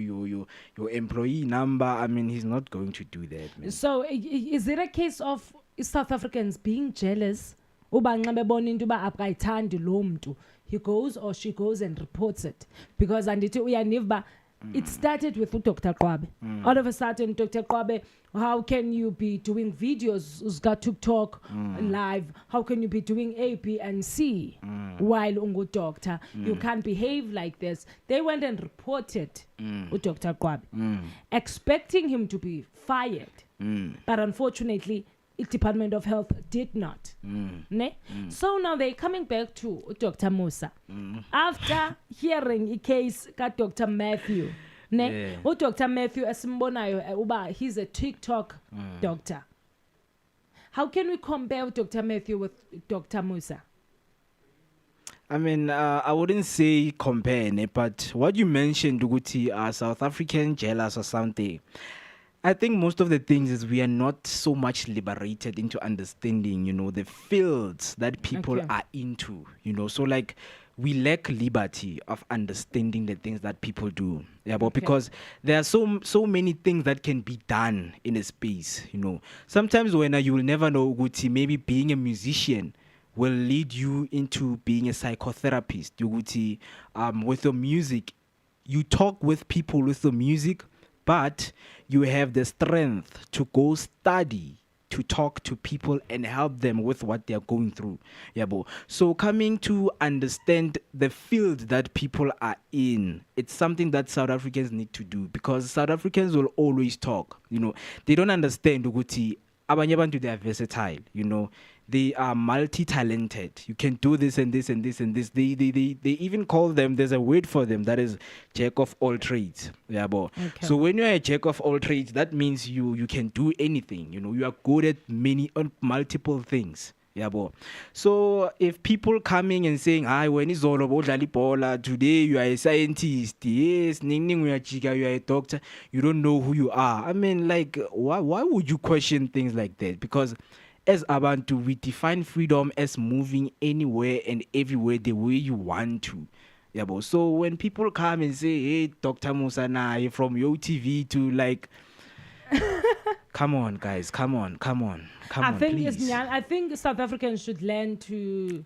employee number. I mean, he's not going to do that, man. So is it a case of South Africans being jealous uba nxa bebona into uba akayithandi lo mntu, he goes or she goes and reports it, because andithi uyaniva uba it started with Dr. Kwabe. All of a sudden, Dr. Kwabe, how can you be doing videos got TikTok live? How can you be doing A, B, and C while ungu doctor? You can't behave like this. They went and reported Dr. Kwabe, expecting him to be fired. But unfortunately, the Department of Health did not. Ne? So now they're coming back to Dr. Musa. After hearing a case got Dr. Metthew. Ne? Dr. Metthew asimbonayo uba he's a TikTok doctor. How can we compare Dr. Metthew with Dr. Musa? I mean, I wouldn't say compare, but what you mentioned, Duguti, are South African jealous or something. I think most of the things is we are not so much liberated into understanding, the fields that people are into, So like we lack liberty of understanding the things that people do. Yeah, but because there are so many things that can be done in a space, Sometimes when you will never know, Guti, maybe being a musician will lead you into being a psychotherapist. Guti, with your music, you talk with people with the music, but you have the strength to go study, to talk to people and help them with what they're going through. Yeah, so coming to understand the field that people are in, it's something that South Africans need to do, because South Africans will always talk. They don't understand Uguti. Abanye bantu, they are versatile. They are multi-talented. You can do this and this and this and this. They even call them, there's a word for them, that is jack of all trades. Yeah, So when you're a jack of all trades, that means you can do anything. You are good at multiple things. Yeah, so if people coming and saying, "Hi, when is all about Lalipola, today you are a scientist, yes, you are a doctor, you don't know who you are." I mean, like, why would you question things like that? Because as Abantu, we define freedom as moving anywhere and everywhere the way you want to. Yeah, so when people come and say, "Hey, Dr. Musa, nah, from your TV to like," come on, guys, come on, please. I think South Africans should learn to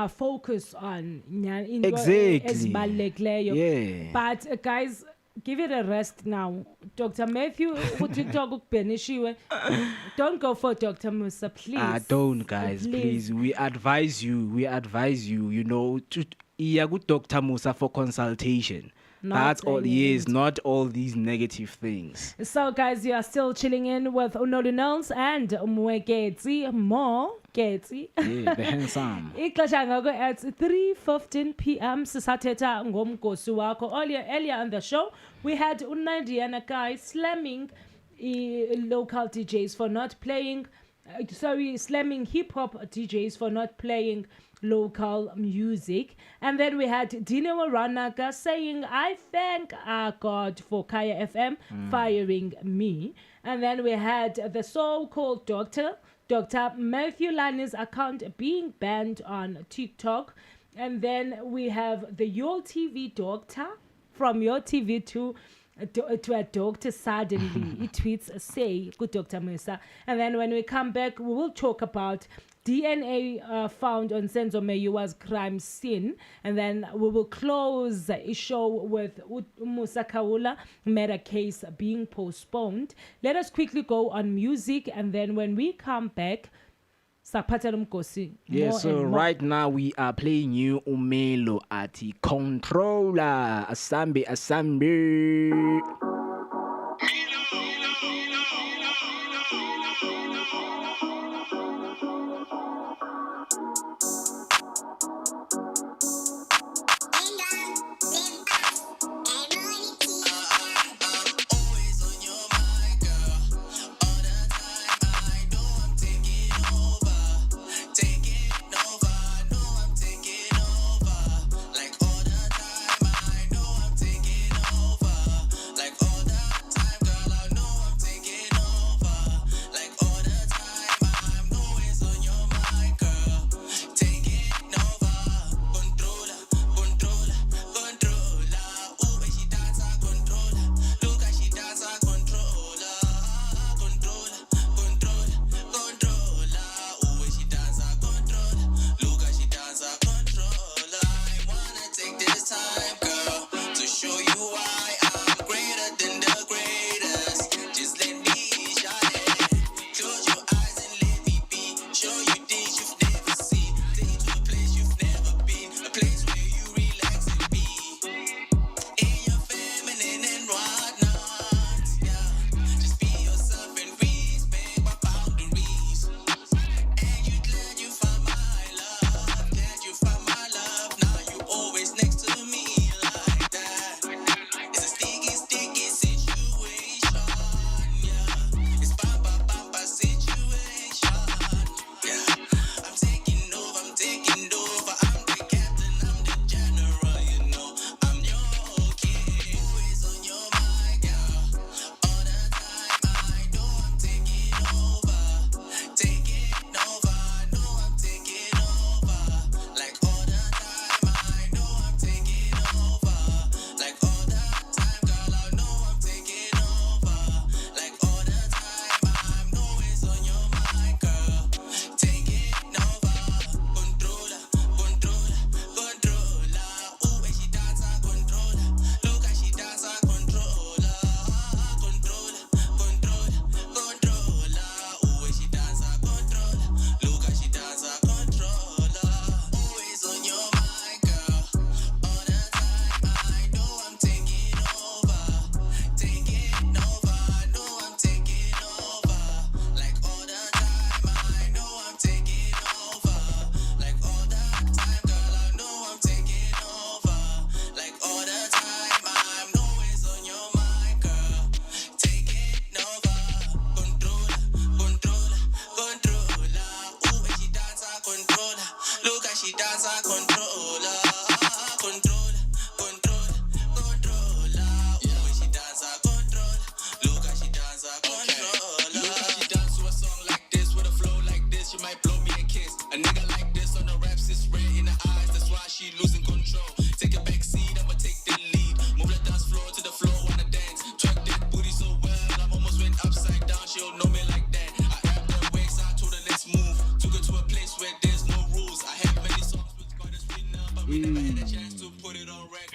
focus on exactly. Yeah. But guys, give it a rest now. Dr. Metthew, don't go for Dr. Musa, please. Don't, guys, please. We advise you, to Dr. Musa for consultation. That's all he is, not all these negative things. So, guys, you are still chilling in with Noluthando and Moeketsi Maimane. Yeah, the handsome. At 3:15 p.m. Sisateta ngomgosi wako. Earlier on the show, we had Nadia and Nakai slamming local DJs for not playing. Slamming hip-hop DJs for not playing local music. And then we had Dineo Ranaka saying, "I thank God for Kaya FM firing me." And then we had the so-called Dr. Metthew Lani's account being banned on TikTok. And then we have the Your TV doctor, from Your TV to a doctor suddenly. He tweets, "Say, good Dr. Musa." And then when we come back, we will talk about DNA found on Senzo Meyiwa's crime scene. And then we will close the show with Musa Kaula murder case being postponed. Let us quickly go on music. And then when we come back, yeah, so right now we are playing you Umelo Ati Controller Asambe. Like all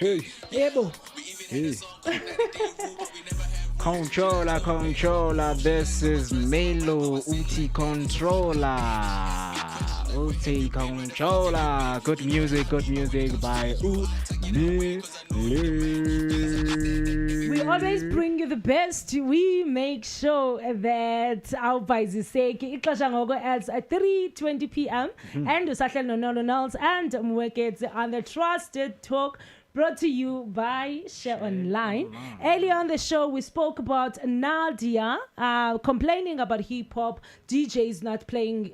Hey, Yebo. hey. Controller, this is Melo Uti Controller. Uti Controller. Good music by Uli. We always bring you the best. We make sure that our vice is sake. Ixesha ngoku at 3:20 p.m. And usahle no and Moeketsi on the Trusted Talk. Brought to you by Share Online. Earlier on the show, we spoke about Nadia complaining about hip-hop DJs not playing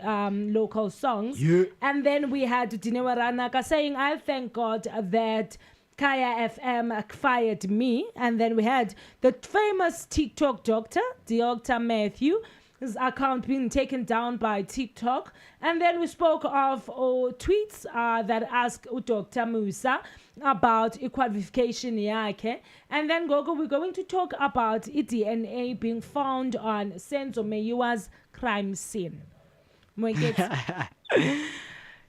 local songs. Yeah. And then we had Dineo Ranaka saying, I thank God that Kaya FM fired me. And then we had the famous TikTok doctor, Dr. Metthew, his account being taken down by TikTok. And then we spoke of tweets that ask Dr. Musa about qualification yakhe. And then Gogo, we're going to talk about DNA being found on Senzo Meyiwa's crime scene. Moeketsi.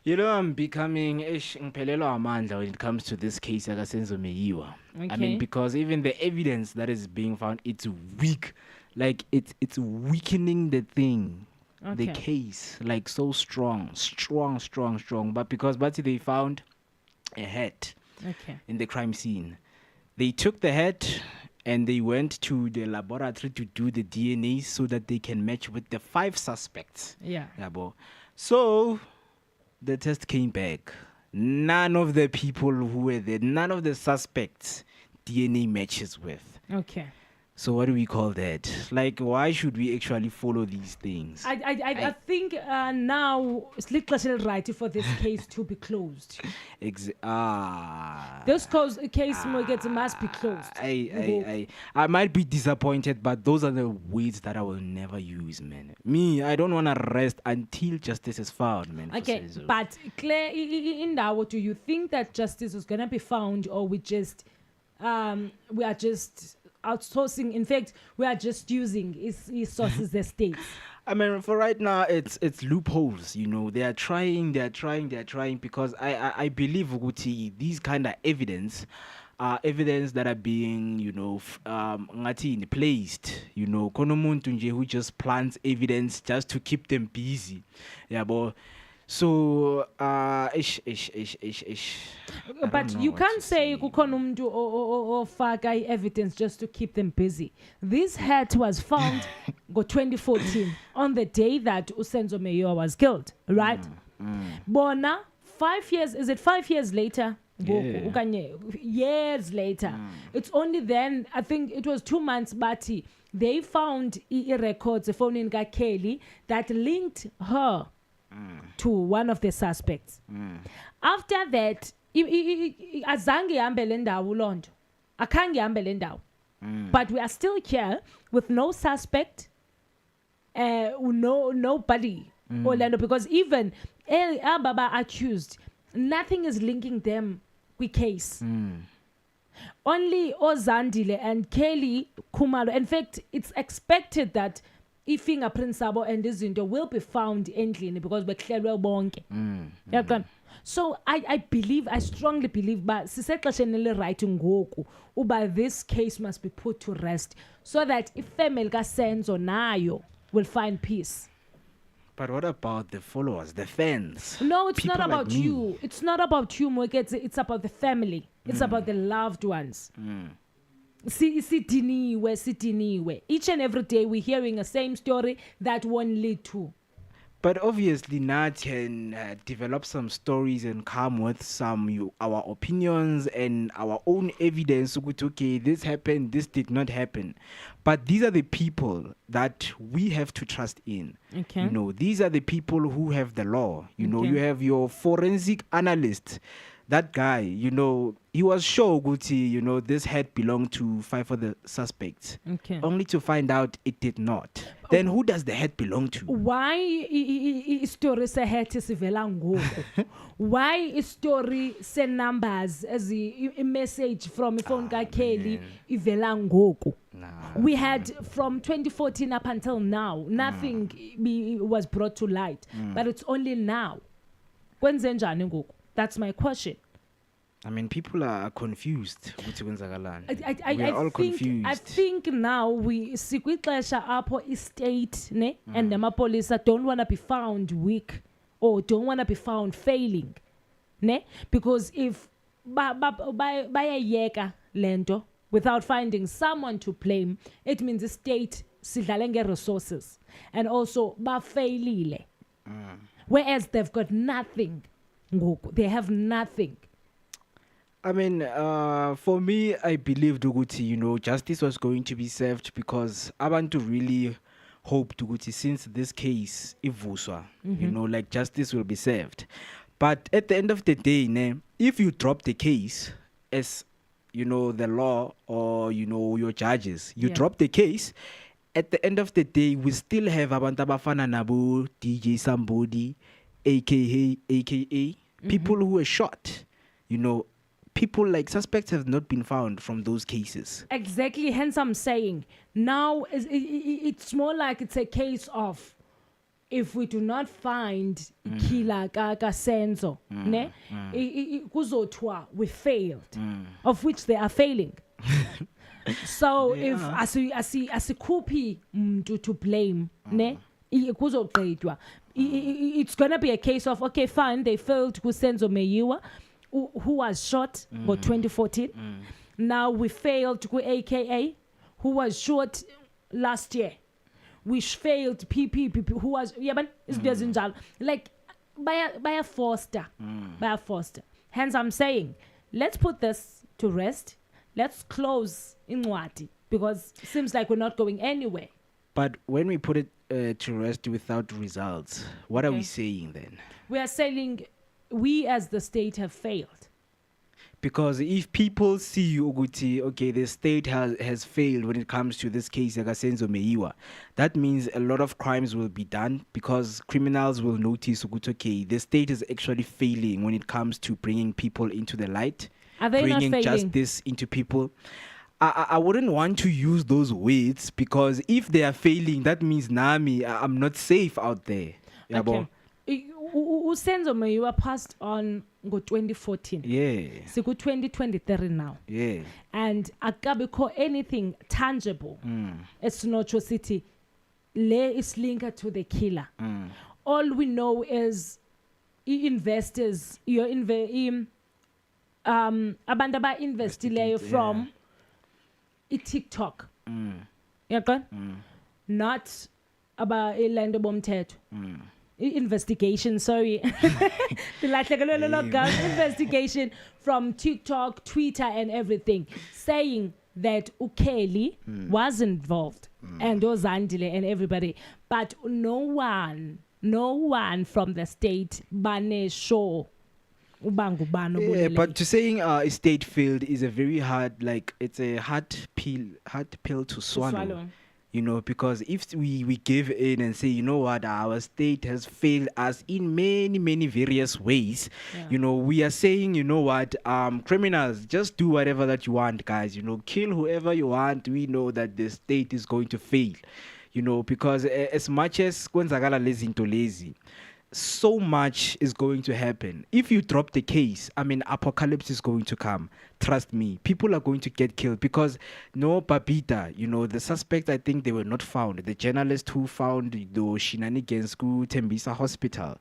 You know, I'm becoming ngiphelelwa amandla when it comes to this case like Senzo Meyiwa. I mean, Okay. because even the evidence that is being found, it's weak. Like it's weakening the thing, the Okay. case, like so strong. But because they found a head Okay. in the crime scene, they took the head and they went to the laboratory to do the DNA so that they can match with the 5 suspects. Yeah. Yabo. So the test came back. None of the people who were there, none of the suspects DNA matches with. Okay. So what do we call that? Like, why should we actually follow these things? I think now it's literally right for this case to be closed. This case Moeketsi must be closed. I might be disappointed, but those are the words that I will never use, man. Me, I don't want to rest until justice is found, man. Okay, but Claire, in that, what do you think that justice is gonna be found, or we are just outsourcing? In fact, we are just using his sources, the states. I mean, for right now, it's loopholes. You know, they are trying because I believe Uguti, these kind of evidence are evidence that are being, you know, placed. You know, konomuntu nje who just plants evidence just to keep them busy. Yeah, but so But you can't say kukhona umuntu ofaka evidence just to keep them busy. This hat was found go 2014 on the day that Senzo Meyiwa was killed, right? Bona 5 years, is it 5 years later? Yeah. Ukanye, years later. It's only then, I think it was 2 months, but they found records, a phone in Kelly that linked her to one of the suspects. After that, azange ihambe le ndawo lonto. Akhange ihambe le ndawo. But we are still here with no suspect, nobody, Orlando, because even Baba accused, nothing is linking them with case. Only Ozandile and Kelly Kumalo. In fact, it's expected that fingerprints abo and izinto will be found endlini because behlelwe bonke. Yaqona. So I strongly believe but sisexesheni right ngoku uba this case must be put to rest so that if family ka Senzo nayo will find peace. But what about the followers, the fans? No, it's People not about like me. you. It's not about you, Moeketsi. It's about the family. It's about the loved ones. Sitiniwe. Each and every day we're hearing the same story that won't lead to. But obviously, Nat can develop some stories and come with our opinions and our own evidence. Okay, this happened, this did not happen. But these are the people that we have to trust in. Okay. You know, these are the people who have the law. You know, Okay. you have your forensic analyst. That guy, you know, he was sure, Guti, you know, this head belonged to 5 of the suspects. Okay. Only to find out it did not. Then who does the head belong to? Why story se het sivela ngoku? Why story se numbers as a message from phone ka Kelly ivela ngoku? We had from 2014 up until now, nothing was brought to light. But it's only now. Kwenze njani ngoku? That's my question. I mean, people are confused. ukuthi kwenzakalani. We I are all think confused. I think now we sikwixesha apho state ne and namapolisa don't want to be found weak or don't want to be found failing ne, because if bayayeka lento without finding someone to blame, it means the state sidlale nge-resources and also bafailile. Whereas they've got nothing. They have nothing. I mean, for me, I believed ukuthi, justice was going to be served because abantu really hoped ukuthi since this case ivuswa, like justice will be served. But at the end of the day, if you drop the case as the law or your judges, you drop the case. At the end of the day, we still have abantu abafana nabo DJ somebody, aka people who were shot. People like suspects have not been found from those cases. Exactly. Hence, I'm saying now it's more like it's a case of if we do not find killer kaka Senzo, ne, kuzotwa we failed, of which they are failing. So if asikupi to blame, ne, it's gonna be a case of okay, fine, they failed to Senzo Meyiwa, who was shot in 2014. Now we failed to AKA, who was shot last year. We failed PP who was like by a Foster. Hence I'm saying, let's put this to rest. Let's close Inwati because it seems like we're not going anywhere. But when we put it to rest without results, what are we saying then? We are saying we as the state have failed. Because if people see Uguti, okay, the state has failed when it comes to this case, Senzo Meyiwa, that means a lot of crimes will be done because criminals will notice, Uguti, okay, the state is actually failing when it comes to bringing people into the light, are they bringing not failing? justice into people. I wouldn't want to use those words because if they are failing, that means Nami, I'm not safe out there. Okay. Senzo Meyiwa passed on 2014. Yeah. Siku 2023 now. Yeah. And akabiko anything tangible. It's not your city. Le is linked to the killer. All we know is investors, abandaba investileyo from TikTok. Not about a land of bomtetho. Investigation, sorry. Investigation from TikTok, Twitter, and everything, saying that Ukeli was involved and Ozandile and everybody, but no one from the state bane show. Yeah, but to saying a state failed is a very hard, it's a hard pill to swallow. Because if we give in and say, what, our state has failed us in many, many various ways, we are saying, what, criminals, just do whatever that you want, guys, kill whoever you want. We know that the state is going to fail, because as much as kwenzakala lezinto lezi, so much is going to happen. If you drop the case, apocalypse is going to come. Trust me, people are going to get killed because no Babita, the suspect, I think they were not found. The journalist who found the shenanigans ku Tembisa Hospital,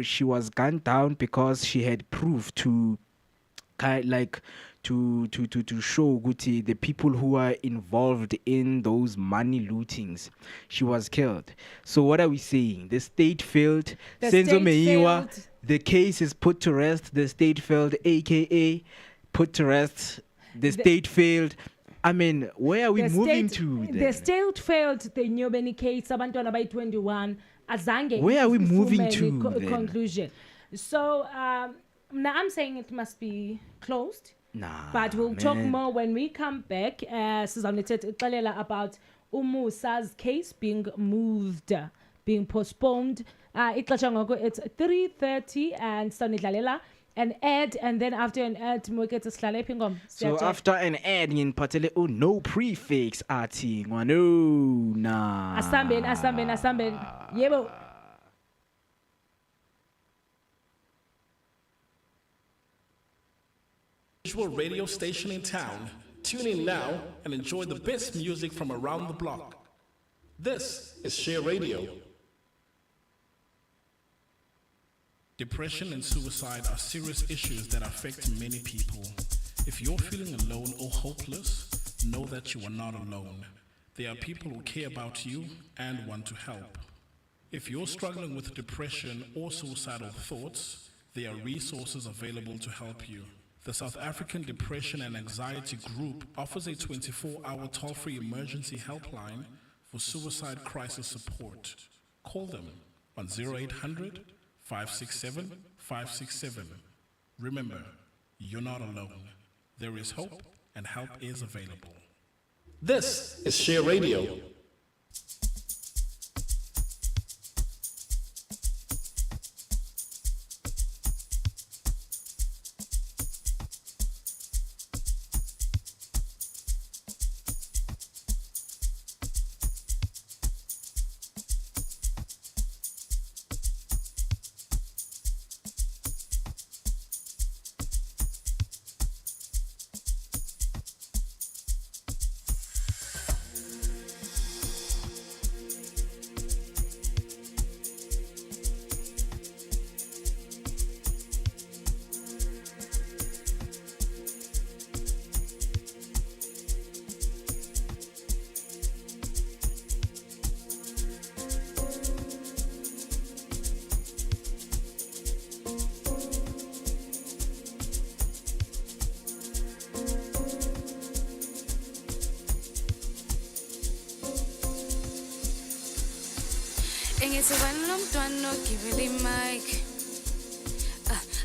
she was gunned down because she had proof to show Guti the people who are involved in those money lootings. She was killed. So what are we saying? The state failed. Senzo Meyiwa, the case is put to rest. The state failed, aka put to rest. The state failed. Where are we moving to then? The state failed the Nyobeni case, Abantwana by 21. Azange. Where are we moving to conclusion? So now I'm saying it must be closed. Nah, but we'll talk more when we come back. Sizawunixelela about Musa's case being moved, being postponed. It's 3:30 and Sonidlalela an ad, and then after an ad, Moeketsi sihlale phi. So after an ad, ngiphathele no prefix athi ngwano na. Asambeni. Yebo. individual radio station in town. Tune in now and enjoy the best music from around the block. This is Share Radio. Depression and suicide are serious issues that affect many people. If you're feeling alone or hopeless, know that you are not alone. There are people who care about you and want to help. If you're struggling with depression or suicidal thoughts, there are resources available to help you. The South African Depression and Anxiety Group offers a 24-hour toll-free emergency helpline for suicide crisis support. Call them on 0800 567 567. Remember, you're not alone. There is hope and help is available. This is Share Radio.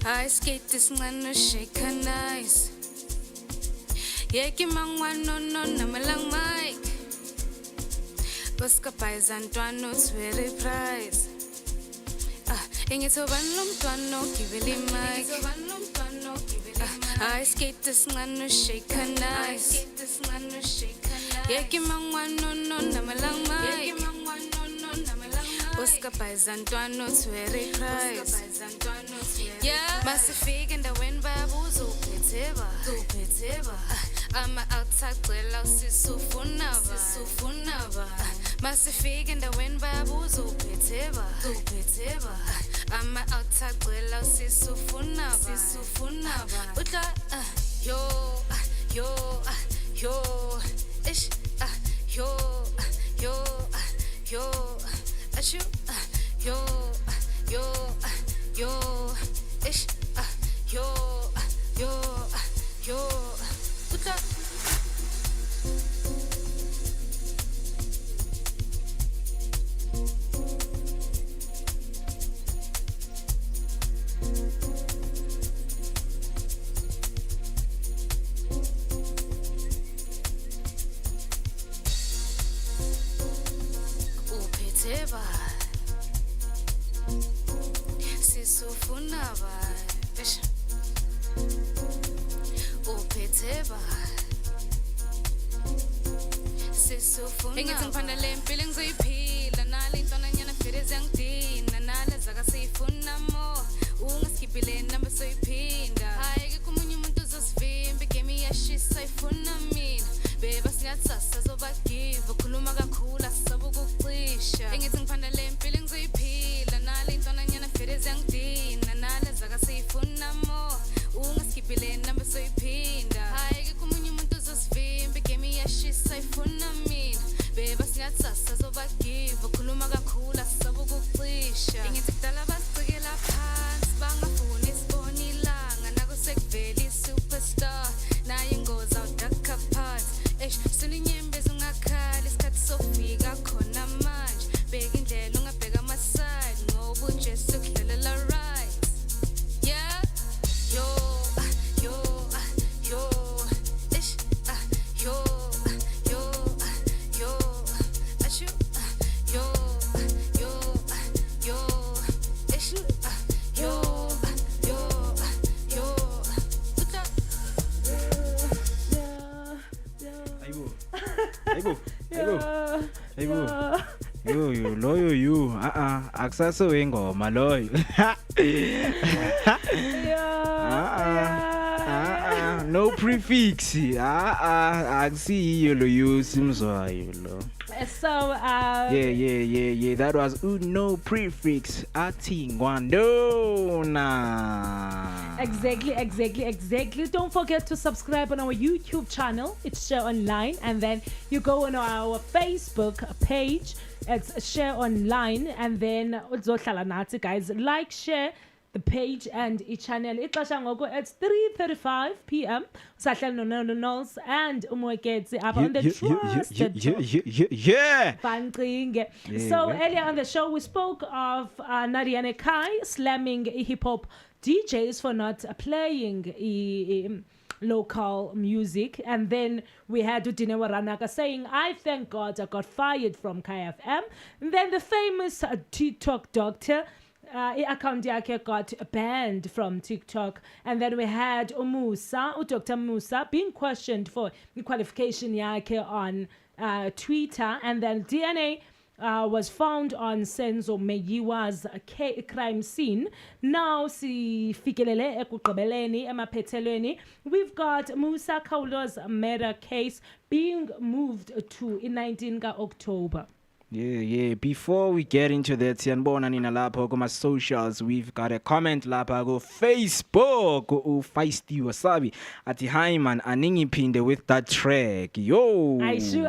I skate this man shake her nice. Yeki mangwan no namalang mic. Boska paisan tuano very price. Ingeto banlum tuano kivili mic. I skate this man shake her nice. Yeki mangwan no namalang mic. Boska paisan tuano very price. Yeah, Masifig and the wind babus, Peteva. I'm outside, well, Sufunava. Masifig and the wind babus, Peteva. I'm outside, well, Sufunava. Uta, yo, ish, yo, ashu, yo, ish, yo, uta. Upeteva. Sisufunava. Ish. Upeteva. Sisufuna. Ingithi ngifana le mpilo ngizoyiphila nale intwana nyana vele ziyangidina nale zaka seyifuna more ungaskipile namba soyiphinda hayi ke kumunye umuntu uzosivimba igame iyashisa ifuna mina beba singatsasa zobagive khuluma kakhulu asisaba ukucisha ingithi ngifana le mpilo ngizoyiphila nale intwana nyana vele ziyangidina nale zaka seyifuna more ungaskipile namba soyiphinda hayi ke kumunye umuntu uzosivimba igame iyashisa ifuna mina beba singatsasa zobagive khuluma kakhulu asisaba ukucisha ingithi kudala basicikela phansi bangafuni isibona ilanga nako sekuvela superstar naye ingozi awudaka phansi sininyembezi ungakhali isikhathi sofika khona manje beka indlela ungabheka amaside ngoba ujesu kudlalela right yeah yo ish yo ashu yo ish You loyo you akusaso ingoma loyo No prefix. I see you use lo. So Yeah. That was no prefix. Atingwandona. Exactly. Don't forget to subscribe on our YouTube channel. It's Share Online, and then you go on our Facebook page. It's Share Online, and then guys, like, share the page and each channel. It's 3:35 p.m. Sahlel Nonos and Moeketsi up on the trusted Yeah. So earlier on the show we spoke of Nadia and Nakai slamming hip hop DJs for not playing local music, and then we had Dineo Ranaka saying, "I thank God I got fired from KFM." And then the famous TikTok doctor. Account yakhe got banned from TikTok, and then we had Dr. Musa being questioned for the qualification yakhe on Twitter, and then DNA was found on Senzo Meyiwa's crime scene. Now sifikelele ekugqibeleni emaphethelweni, we've got Musa Kaulo's murder case being moved to 19 October. Yeah. Before we get into that, siyanibona nina lapho kuma socials, we've got a comment lapha go Facebook. Feisty wasabi ati hi man, aningiphinde with that track. Yo. I sure.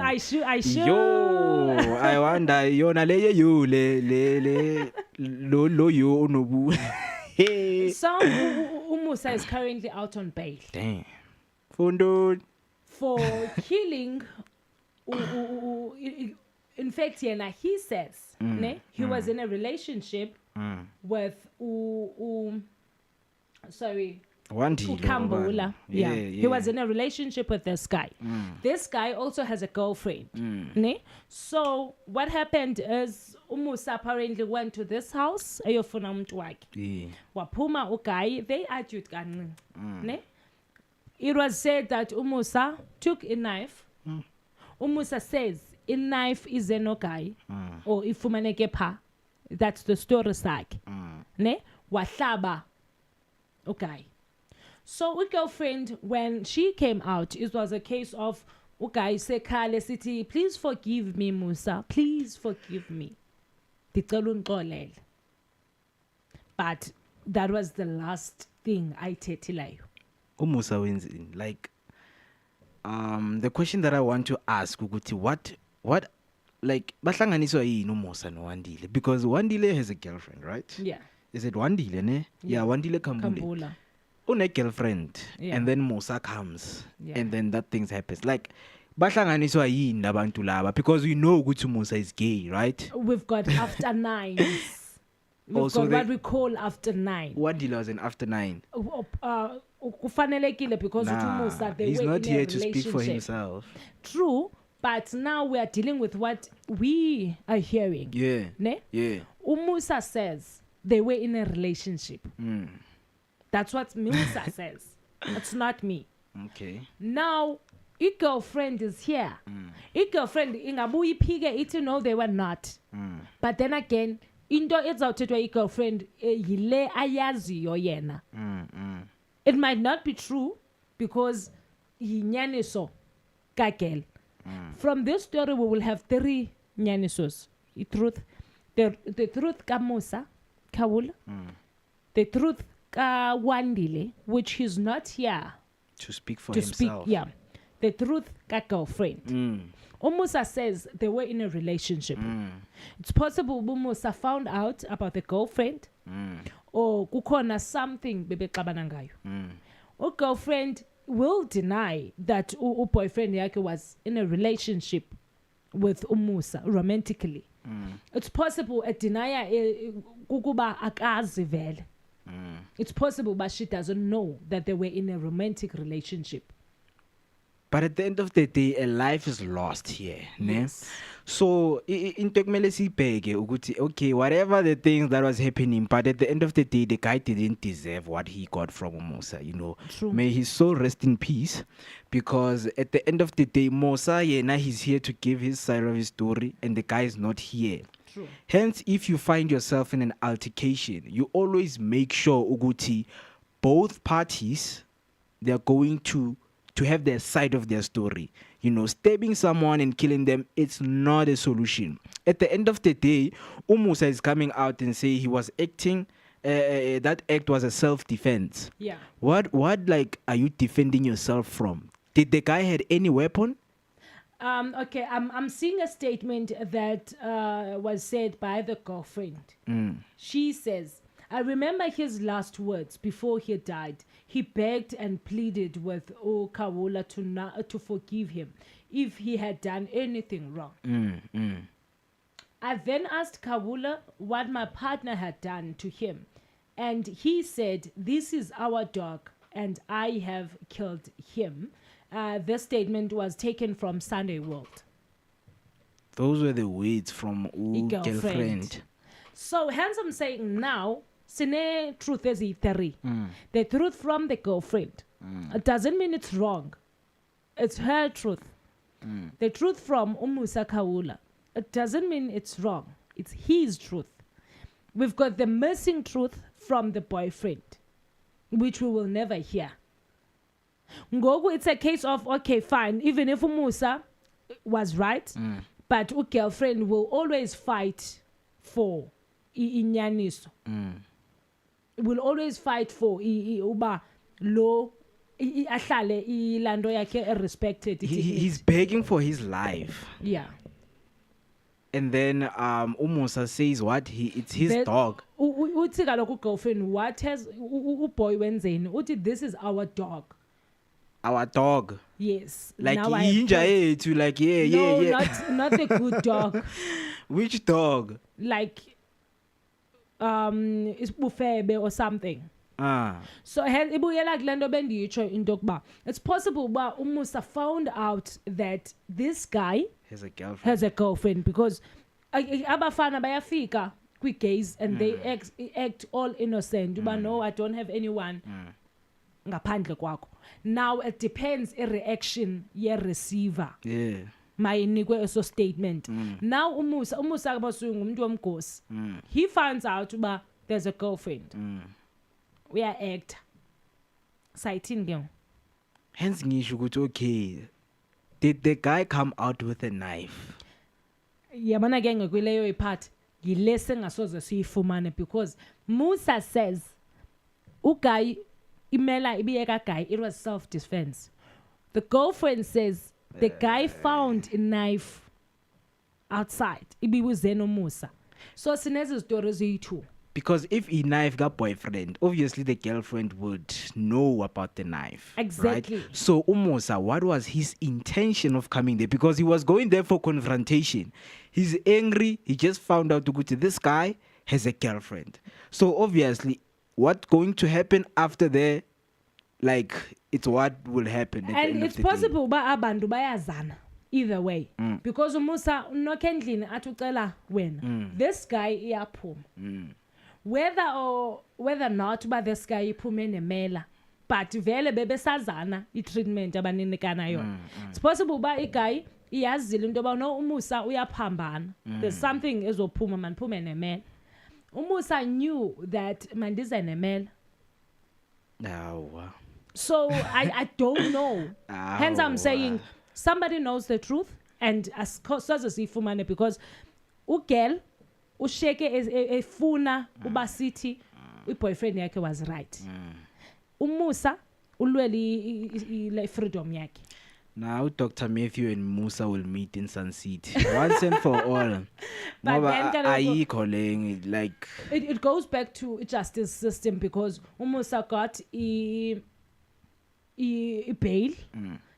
Yo. I wonder yona leye you le lo yo unobu. So Musa is currently out on bail. Damn. Fundo For killing in fact, he says he was in a relationship with Ukambula. Yeah. He was in a relationship with this guy. This guy also has a girlfriend. So what happened is Musa apparently went to this house. Ayofuna umuntu wakhe. Waphuma uguy. They argued kancane. It was said that Musa took a knife. Musa says a knife is no guy or ifumaneke pha. That's the story sakhe. Ne wahlaba okay. So a girlfriend, when she came out, it was a case of okay sekhale city, please forgive me Musa, please forgive me. Ndicela ungixolele. But that was the last thing I thethileyo. Musa wins in like the question that I want to ask ukuthi what like bahlanganiswa yini uMusa noWandile, because Wandile has a girlfriend, right? Yeah. Is it Wandile ne? Yeah, Wandile Kambule. Une girlfriend, and then Musa comes, and then that things happens. Like bahlanganiswa yini labantu laba, because we know ukuthi Musa is gay, right? We've got after nines. We've got what we call after nine. Wandile was an after nine. Kufanelekile because Musa, he's not here to speak for himself. True, but now we are dealing with what we are hearing. Yeah. Ne? Yeah. Musa says they were in a relationship. That's what Musa says. It's not me. Okay. Now, your girlfriend is here. Your girlfriend, ingabuyi pige iti no, they were not. But then again, into ezawuthethwa your girlfriend yile ayaziyo yena. It might not be true because yinyaniso kagel. From this story, we will have 3 nyanisos. The truth ka Musa, Kawula. The truth ka Wandile, which he's not here to speak for himself. The truth ka girlfriend. Musa says they were in a relationship. It's possible Musa found out about the girlfriend, or kukhona something bebexabana ngayo. Girlfriend will deny that boyfriend yakhe was in a relationship with Musa romantically. It's possible a denier kukuba akazi vele. It's possible but she doesn't know that they were in a romantic relationship. But at the end of the day, a life is lost here. Yes. Ne? So, into kumele sibheke ukuthi okay, whatever the things that was happening, but at the end of the day, the guy didn't deserve what he got from Musa, you know. True. May his soul rest in peace, because at the end of the day, Musa, now he's here to give his side of his story, and the guy is not here. True. Hence, if you find yourself in an altercation, you always make sure ukuthi both parties they're going to have their side of their story. You know, stabbing someone and killing them, it's not a solution. At the end of the day, Musa is coming out and say he was acting. That act was a self-defense. Yeah. What like are you defending yourself from? Did the guy had any weapon? Okay, I'm seeing a statement that was said by the girlfriend. She says, I remember his last words before he died. He begged and pleaded with Kawula to forgive him if he had done anything wrong. I then asked Kawula what my partner had done to him. And he said, this is our dog and I have killed him. This statement was taken from Sunday World. Those were the words from girlfriend. So hence I'm saying now, sine truth is theory. The truth from the girlfriend. It doesn't mean it's wrong. It's her truth. The truth from Musa Kawula. It doesn't mean it's wrong. It's his truth. We've got the missing truth from the boyfriend, which we will never hear. Ngoku, it's a case of, okay, fine, even if Musa was right, but a girlfriend will always fight for inyaniso. Will always fight for uba lo ahlale ilando yakhe respected. He's begging for his life. Yeah. And then Musa says what? It's his dog. Uthi kaloku girlfriend, what has boy wenzeni? Uthi, this is our dog. Our dog. Yes. Like now to like no, not the good dog. Which dog? Like it's Bufebe or something. So ibuyela kulento bendiyitsho into yokuba it's possible uba Musa found out that this guy has a girlfriend because abafana bayafika kwi-gays and they act all innocent uba no, I don't have anyone ngaphandle kwakho. Now it depends reaction ye-receiver. Yeah. Mayinikwe eso statement. Now Musa kabasuye ngumuntu womgosi. He finds out uba there's a girlfriend. We are actor. Sayithini ke? Hence ngisho ukuthi okay. Did the guy come out with a knife? Yabona ke ngekwileyo ipart yilese ngasoze siyifumane because Musa says uguy imela ibiyeka guy, it was self-defense. The girlfriend says the guy found a knife outside. Ibibuze no Musa. So sinezi stories eziyi-2. Because if he knife got boyfriend, obviously the girlfriend would know about the knife. Exactly. Right? So Musa, what was his intention of coming there? Because he was going there for confrontation. He's angry. He just found out this guy has a girlfriend. So obviously, what's going to happen after there? Like, it's what will happen. At the end it's of the possible ba abantu bayazana. Either way. Because Musa nokendlini atucela wena. This guy iyaphuma. Whether not but this guy iphume nemela, but vele bebesazana treatment abaninikana yona. It's possible ba guy iyazile into ba no Musa uyaphambana. There's something ezophuma maniphume nemela. Musa knew that mandiza nemela. So I don't know. Hence I'm saying somebody knows the truth and as sifumane because ugel usheke efuna uba sithi boyfriend yakhe was right. Musa ulweli freedom yakhe. Now Dr. Metthew and Musa will meet in Sun City once and for all. But Calling like it goes back to justice system because Musa got a bail.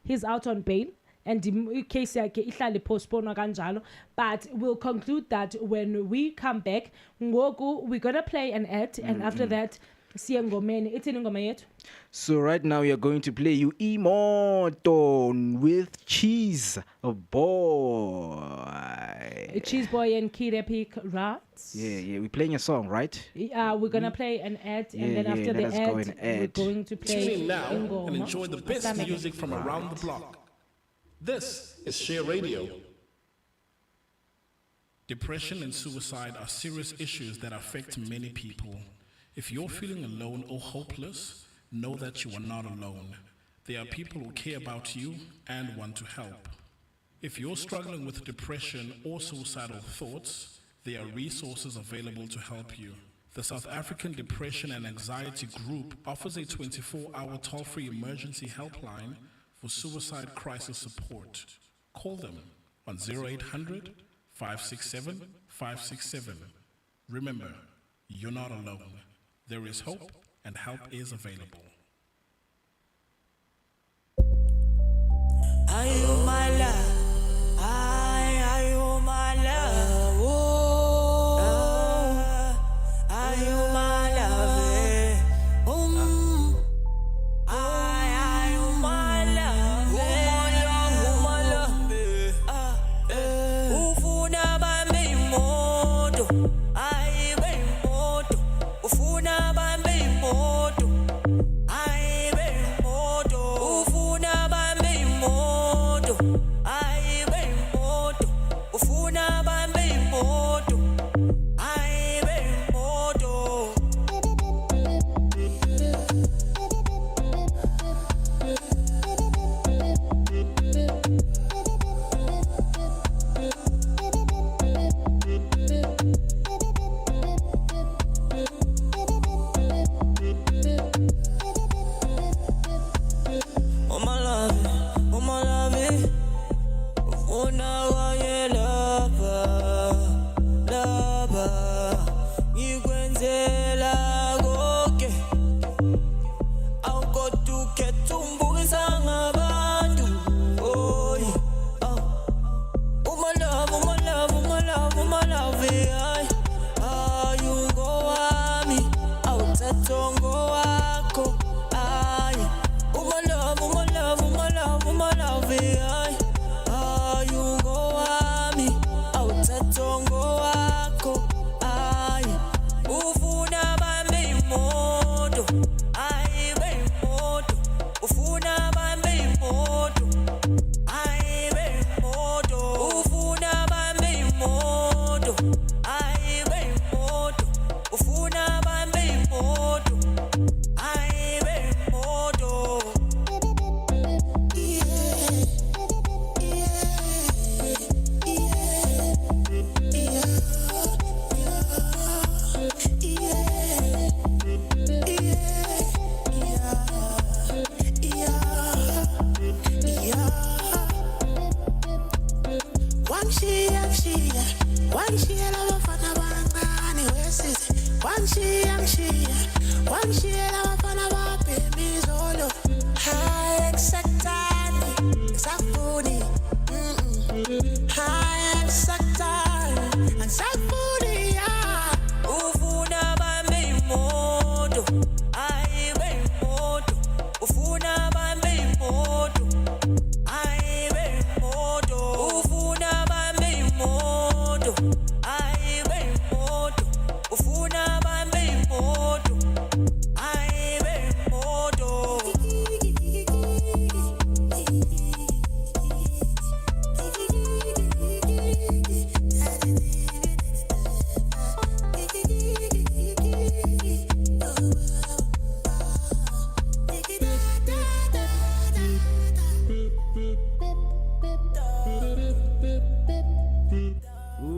He's out on bail. And the case ihlale postpone kanjalo, but we'll conclude that when we come back we're gonna play an ad and after that siya ngomeni ithini ingoma yethu. So right now we are going to play you Imoto with Cheese Boy. Cheese Boy and Kid Epic Rats. Yeah, we're playing a song, right? We're gonna play an ad and then after the ad we're going to play. Tune in now and enjoy the best music from around the block. This is Share Radio. Depression and suicide are serious issues that affect many people. If you're feeling alone or hopeless, know that you are not alone. There are people who care about you and want to help. If you're struggling with depression or suicidal thoughts, there are resources available to help you. The South African Depression and Anxiety Group offers a 24-hour toll-free emergency helpline for suicide crisis support. Call them on 0800 567 567. Remember, you're not alone. There is hope and help is available. Are you my love? Are you my love? Are you my love? Are you my love? Ufuna bami moto, ai be moto. Ufuna bami moto, ai be moto. Ufuna bami moto, ai be moto. Ufuna bami moto, ai be moto. Oh my love, ufuna waye lava, ngikwenzela konke, awukodukhetha ungibukisa ngabantu. Oy, my love, ayungowami, awuthathongo wakho, ay. My love, ayungowami, awuthathongo wakho, ay. Ufuna bami moto, ay be moto. Ufuna bami moto, ay be moto. Ufuna bami moto, ay be moto. Ufuna bami moto, ay be moto. Wangishiyela abafana abancane wesize, wangishiyela abafana babhemi izolo. Hayi ekusakuthandi, ngisakufuni. Hayi ekusakuthandi, angisakufuni, yeah. Ufuna bami moto, ayi be moto. Ufuna bami moto, ayi be moto. Ufuna bami moto, ayi be moto. Ufuna bami moto, ayi be moto.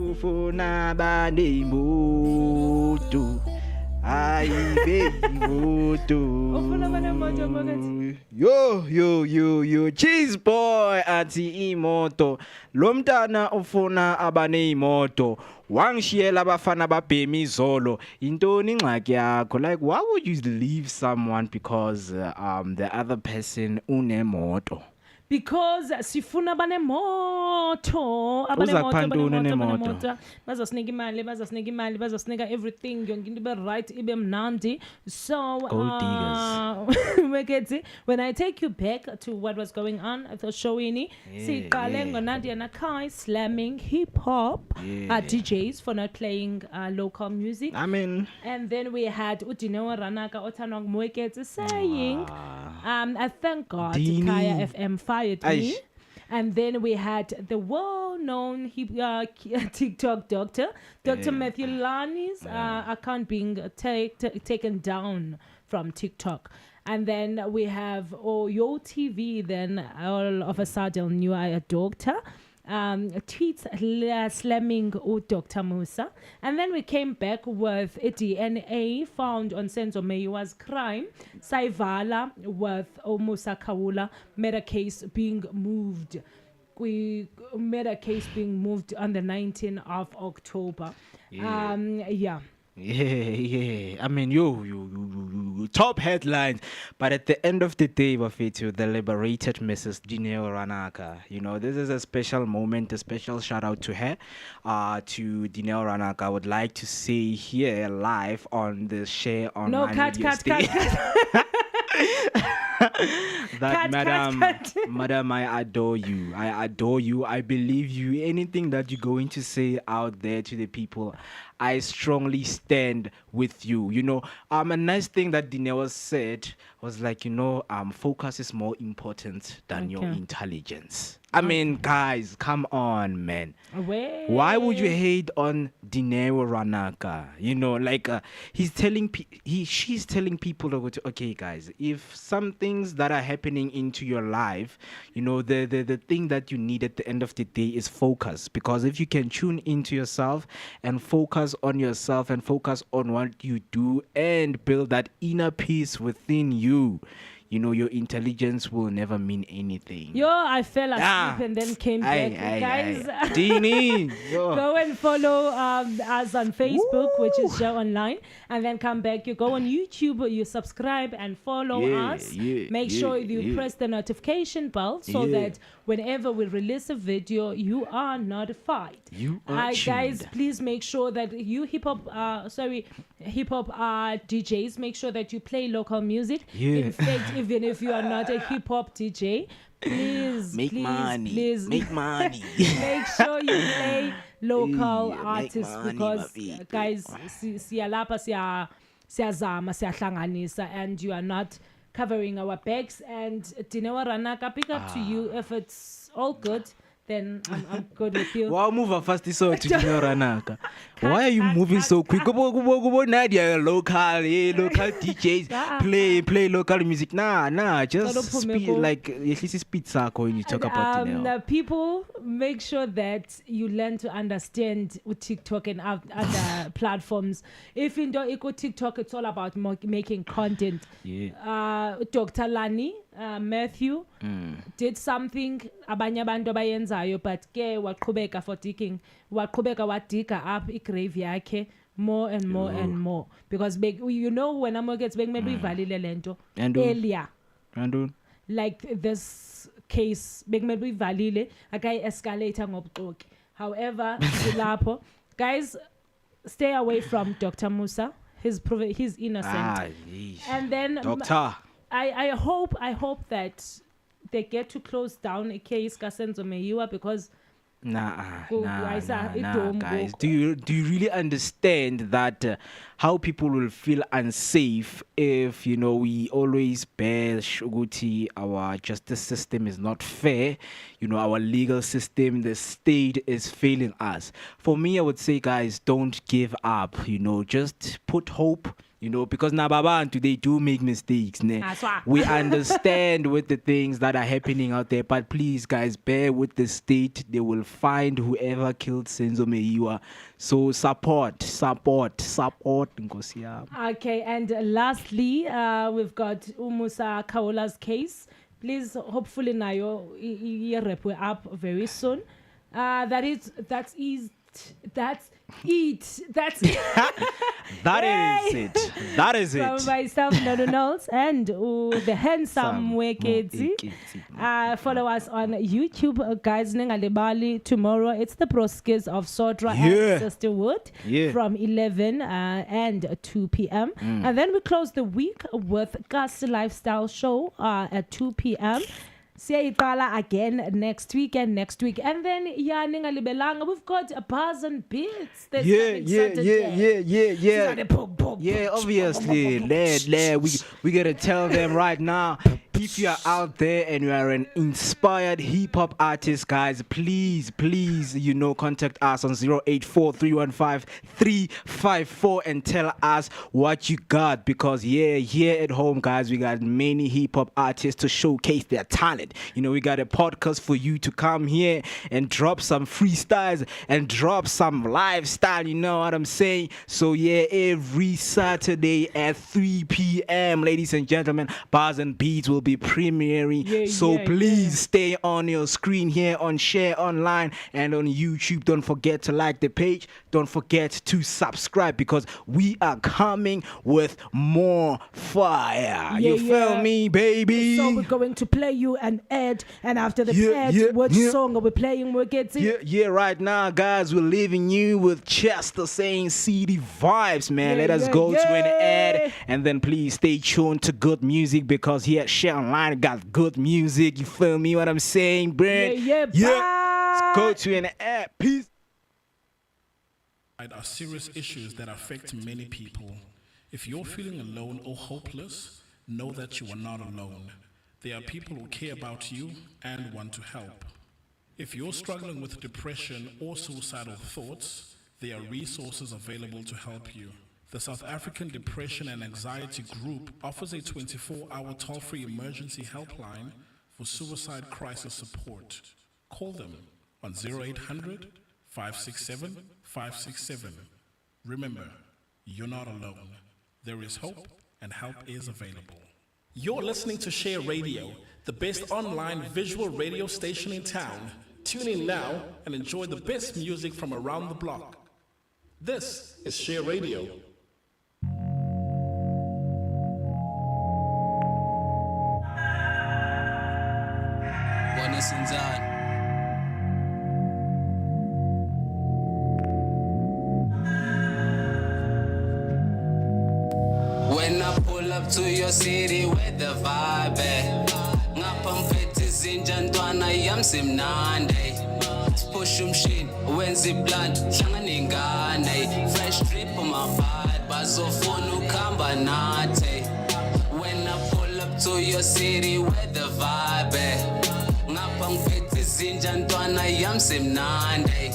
Ufuna bani moto, aibe moto. Ufuna bani moto, Moeketsi? Yo, cheese boy, auntie imoto. Lomtana ufuna abane imoto. Wangishiyela abafana babhemi izolo. Intoni ingxaki yakho? Like, why would you leave someone because the other person unemoto? Because sifuna banemoto, Uzakuphantoni bazosinika imali, bazosinika everything, yonke into ibe right, ibe mnandi. So Gold diggers. Moeketsi, when I take you back to what was going on at the show siqale ngoNadia Nakai slamming hip hop DJs for not playing local music. I mean, and then we had Dineo Ranaka othanwa Moeketsi saying I thank God Dini. Kaya FM fired me. And then we had the well-known TikTok doctor, Dr. Metthew Lani's account being taken down from TikTok. And then we have Yo TV, then all of a sudden you are a doctor. Tweets slamming Dr. Musa. And then we came back with a DNA found on Senzo Meyiwa's crime. Saivala with Musa Kaula made a case being moved. We made a case being moved on the 19th of October. Yeah. I mean, you top headlines. But at the end of the day, Bafetu, the liberated Mrs. Dineo Ranaka. This is a special moment, a special shout out to her, to Dineo Ranaka. I would like to say here live on the share on cut. that madam, I adore you. I believe you. Anything that you're going to say out there to the people, I strongly stand with you. A nice thing that Dineo said was like, focus is more important than your intelligence. I mean, guys, come on, man. Why would you hate on Dineo Ranaka? She's telling people, okay, guys, if some things that are happening into your life, the thing that you need at the end of the day is focus. Because if you can tune into yourself and focus on yourself and focus on what you do and build that inner peace within you, your intelligence will never mean anything. I fell asleep and then came back. Guys, Dini, go and follow us on Facebook, which is Show Online, and then come back. You go on YouTube, you subscribe and follow us. Make sure you press the notification bell so that whenever we release a video, you are notified. Guys, please make sure that you hip hop DJs, make sure that you play local music. In fact, even if you are not a hip hop DJ, please make money. Make sure you play local artists because guys, siyalapha siyazama siyahlanganisa, and you are not covering our backs. And Dineo Ranaka, pick up to you if it's all good. Then I'm good with you. Wow, move fast to Dineo Ranaka. Why are you moving so quick? Go, Nadia, local DJs, play local music. Just speed like this is pizza when you talk about Dineo. People, make sure that you learn to understand TikTok and other platforms. If you don't equal TikTok, it's all about making content. Dr. Lani, Metthew did something abanye abantu abayenzayo, but ke waqhubeka for digging, waqhubeka wadiga up igrave yakhe more and more and more, because when Moeketsi bekumele uyivalile lento earlier, like this case bekumele uyivalile akayi escalator ngobuxoki. However, lapho guys, stay away from Dr. Musa. He's innocent. And then Doctor, I hope that they get to close down a case Senzo Meyiwa, because guys, do you really understand that how people will feel unsafe if we always bash ukuthi our justice system is not fair, our legal system, the state is failing us? For me, I would say, guys, don't give up, just put hope. Because Nababantu, they do make mistakes. We understand with the things that are happening out there, but please, guys, bear with the state. They will find whoever killed Senzo Meyiwa. So support. Okay, and lastly, we've got Musa Kaola's case. Please, hopefully, nayo wrap up very soon. That's it. That is it. From myself, Noluthando, and the handsome Moeketsi. Follow us on YouTube, guys. Nengalibali. Tomorrow it's the Broskis of Sodra and Sisterwood from 11 and 2 p.m. And then we close the week with Gus Lifestyle Show at 2 p.m. Siyayitala again next week. And then ningalibelanga, we've got bars and beats. Obviously. We gotta tell them right now. If you are out there and you are an inspired hip hop artist, guys, please, contact us on 084-315-354 and tell us what you got. Because here at home, guys, we got many hip hop artists to showcase their talent. We got a podcast for you to come here and drop some freestyles and drop some lifestyle. You know what I'm saying? So every Saturday at 3 p.m., ladies and gentlemen, Bars and Beats will be premiering. Please stay on your screen here on Share Online and on YouTube. Don't forget to like the page. Don't forget to subscribe, because we are coming with more fire. You feel me, baby? So we're going to play you an ad, and after the ad, what song are we playing, Moeketsi? Right now, guys, we're leaving you with Chester saying CD vibes, man. Let us go to an ad, and then please stay tuned to good music, because here at Share Online got good music. You feel me what I'm saying, Brent? Bye. Let's go to an ad. Peace. Are serious issues that affect many people. If you're feeling alone or hopeless, know that you are not alone. There are people who care about you and want to help. If you're struggling with depression or suicidal thoughts, there are resources available to help you. The South African Depression and Anxiety Group offers a 24-hour toll-free emergency helpline for suicide crisis support. Call them on 0800-567-567. Remember, you're not alone. There is hope, and help is available. You're listening to Share Radio, the best online visual radio station in town. Tune in now and enjoy the best music from around the block. This is Share Radio. When I pull up to your city, where the vibe at? Ngapha mphethe izinja ntwana yami simnandi. Push umshin, wenza iplan, hlangana ingane. Fresh drip on my vibe, bazofuna ukuhamba nathi. When I pull up to your city, where the vibe at? Ngapha mphethe izinja ntwana yami simnandi.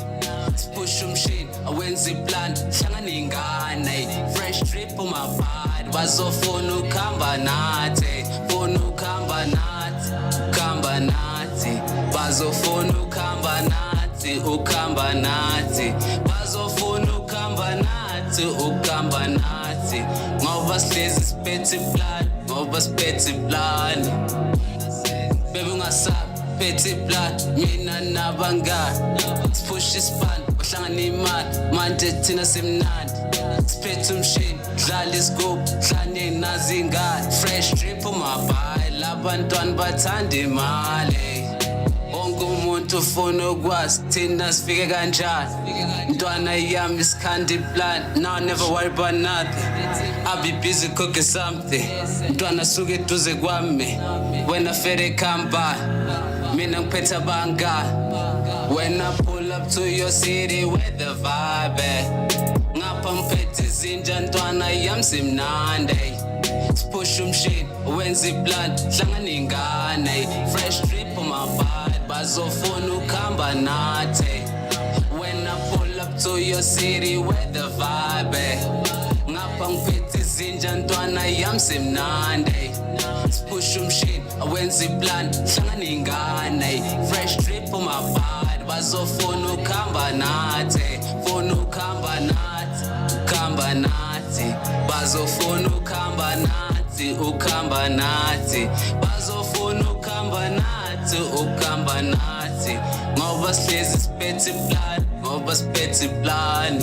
Push umshin, wenza iplan, hlangana ingane. Fresh drip on my vibe, bazofuna ukuhamba nathi. Funa ukuhamba nathi, ukuhamba nathi. Bazofuna ukuhamba nathi, ukuhamba nathi. Bazofuna ukuhamba nathi, ukuhamba nathi. Ngoba sihlezi siphethe plan, ngoba siphethe plan. Baby ungasabi, phethe plan, mina nabangani. Sipush ispan, uhlangana imali, manje thina simnandi. Split umshin, dlala isigubhu, hlane nazi ingane. Fresh drip on my body, labantwana bathanda imali. Wonke umuntu ufuna ukwazi thina sifike kanjani. Ntwana yami isikhanda iplan, now never worry about nothing. I'll be busy cooking something. Ntwana suke eduze kwami, when I fede come by, mina ngiphethe abangani. When I pull up to your city, where the vibe at? Ngapha mphethe izinja ntwana yami simnandi. Push umshin, wenza iplan, hlangana ingane. Fresh drip on my body, bazofuna ukuhamba nathi. When I pull up to your city, where the vibe at? Ngapha mphethe izinja ntwana yami simnandi. Push umshin, wenza iplan, hlangana ingane. Fresh drip on my body, bazofuna ukuhamba nathi. Funa ukuhamba nathi, ukuhamba nathi. Bazofuna ukuhamba nathi, ukuhamba nathi. Bazofuna ukuhamba nathi, ukuhamba nathi. Ngoba sihlezi siphethe plan, ngoba siphethe plan.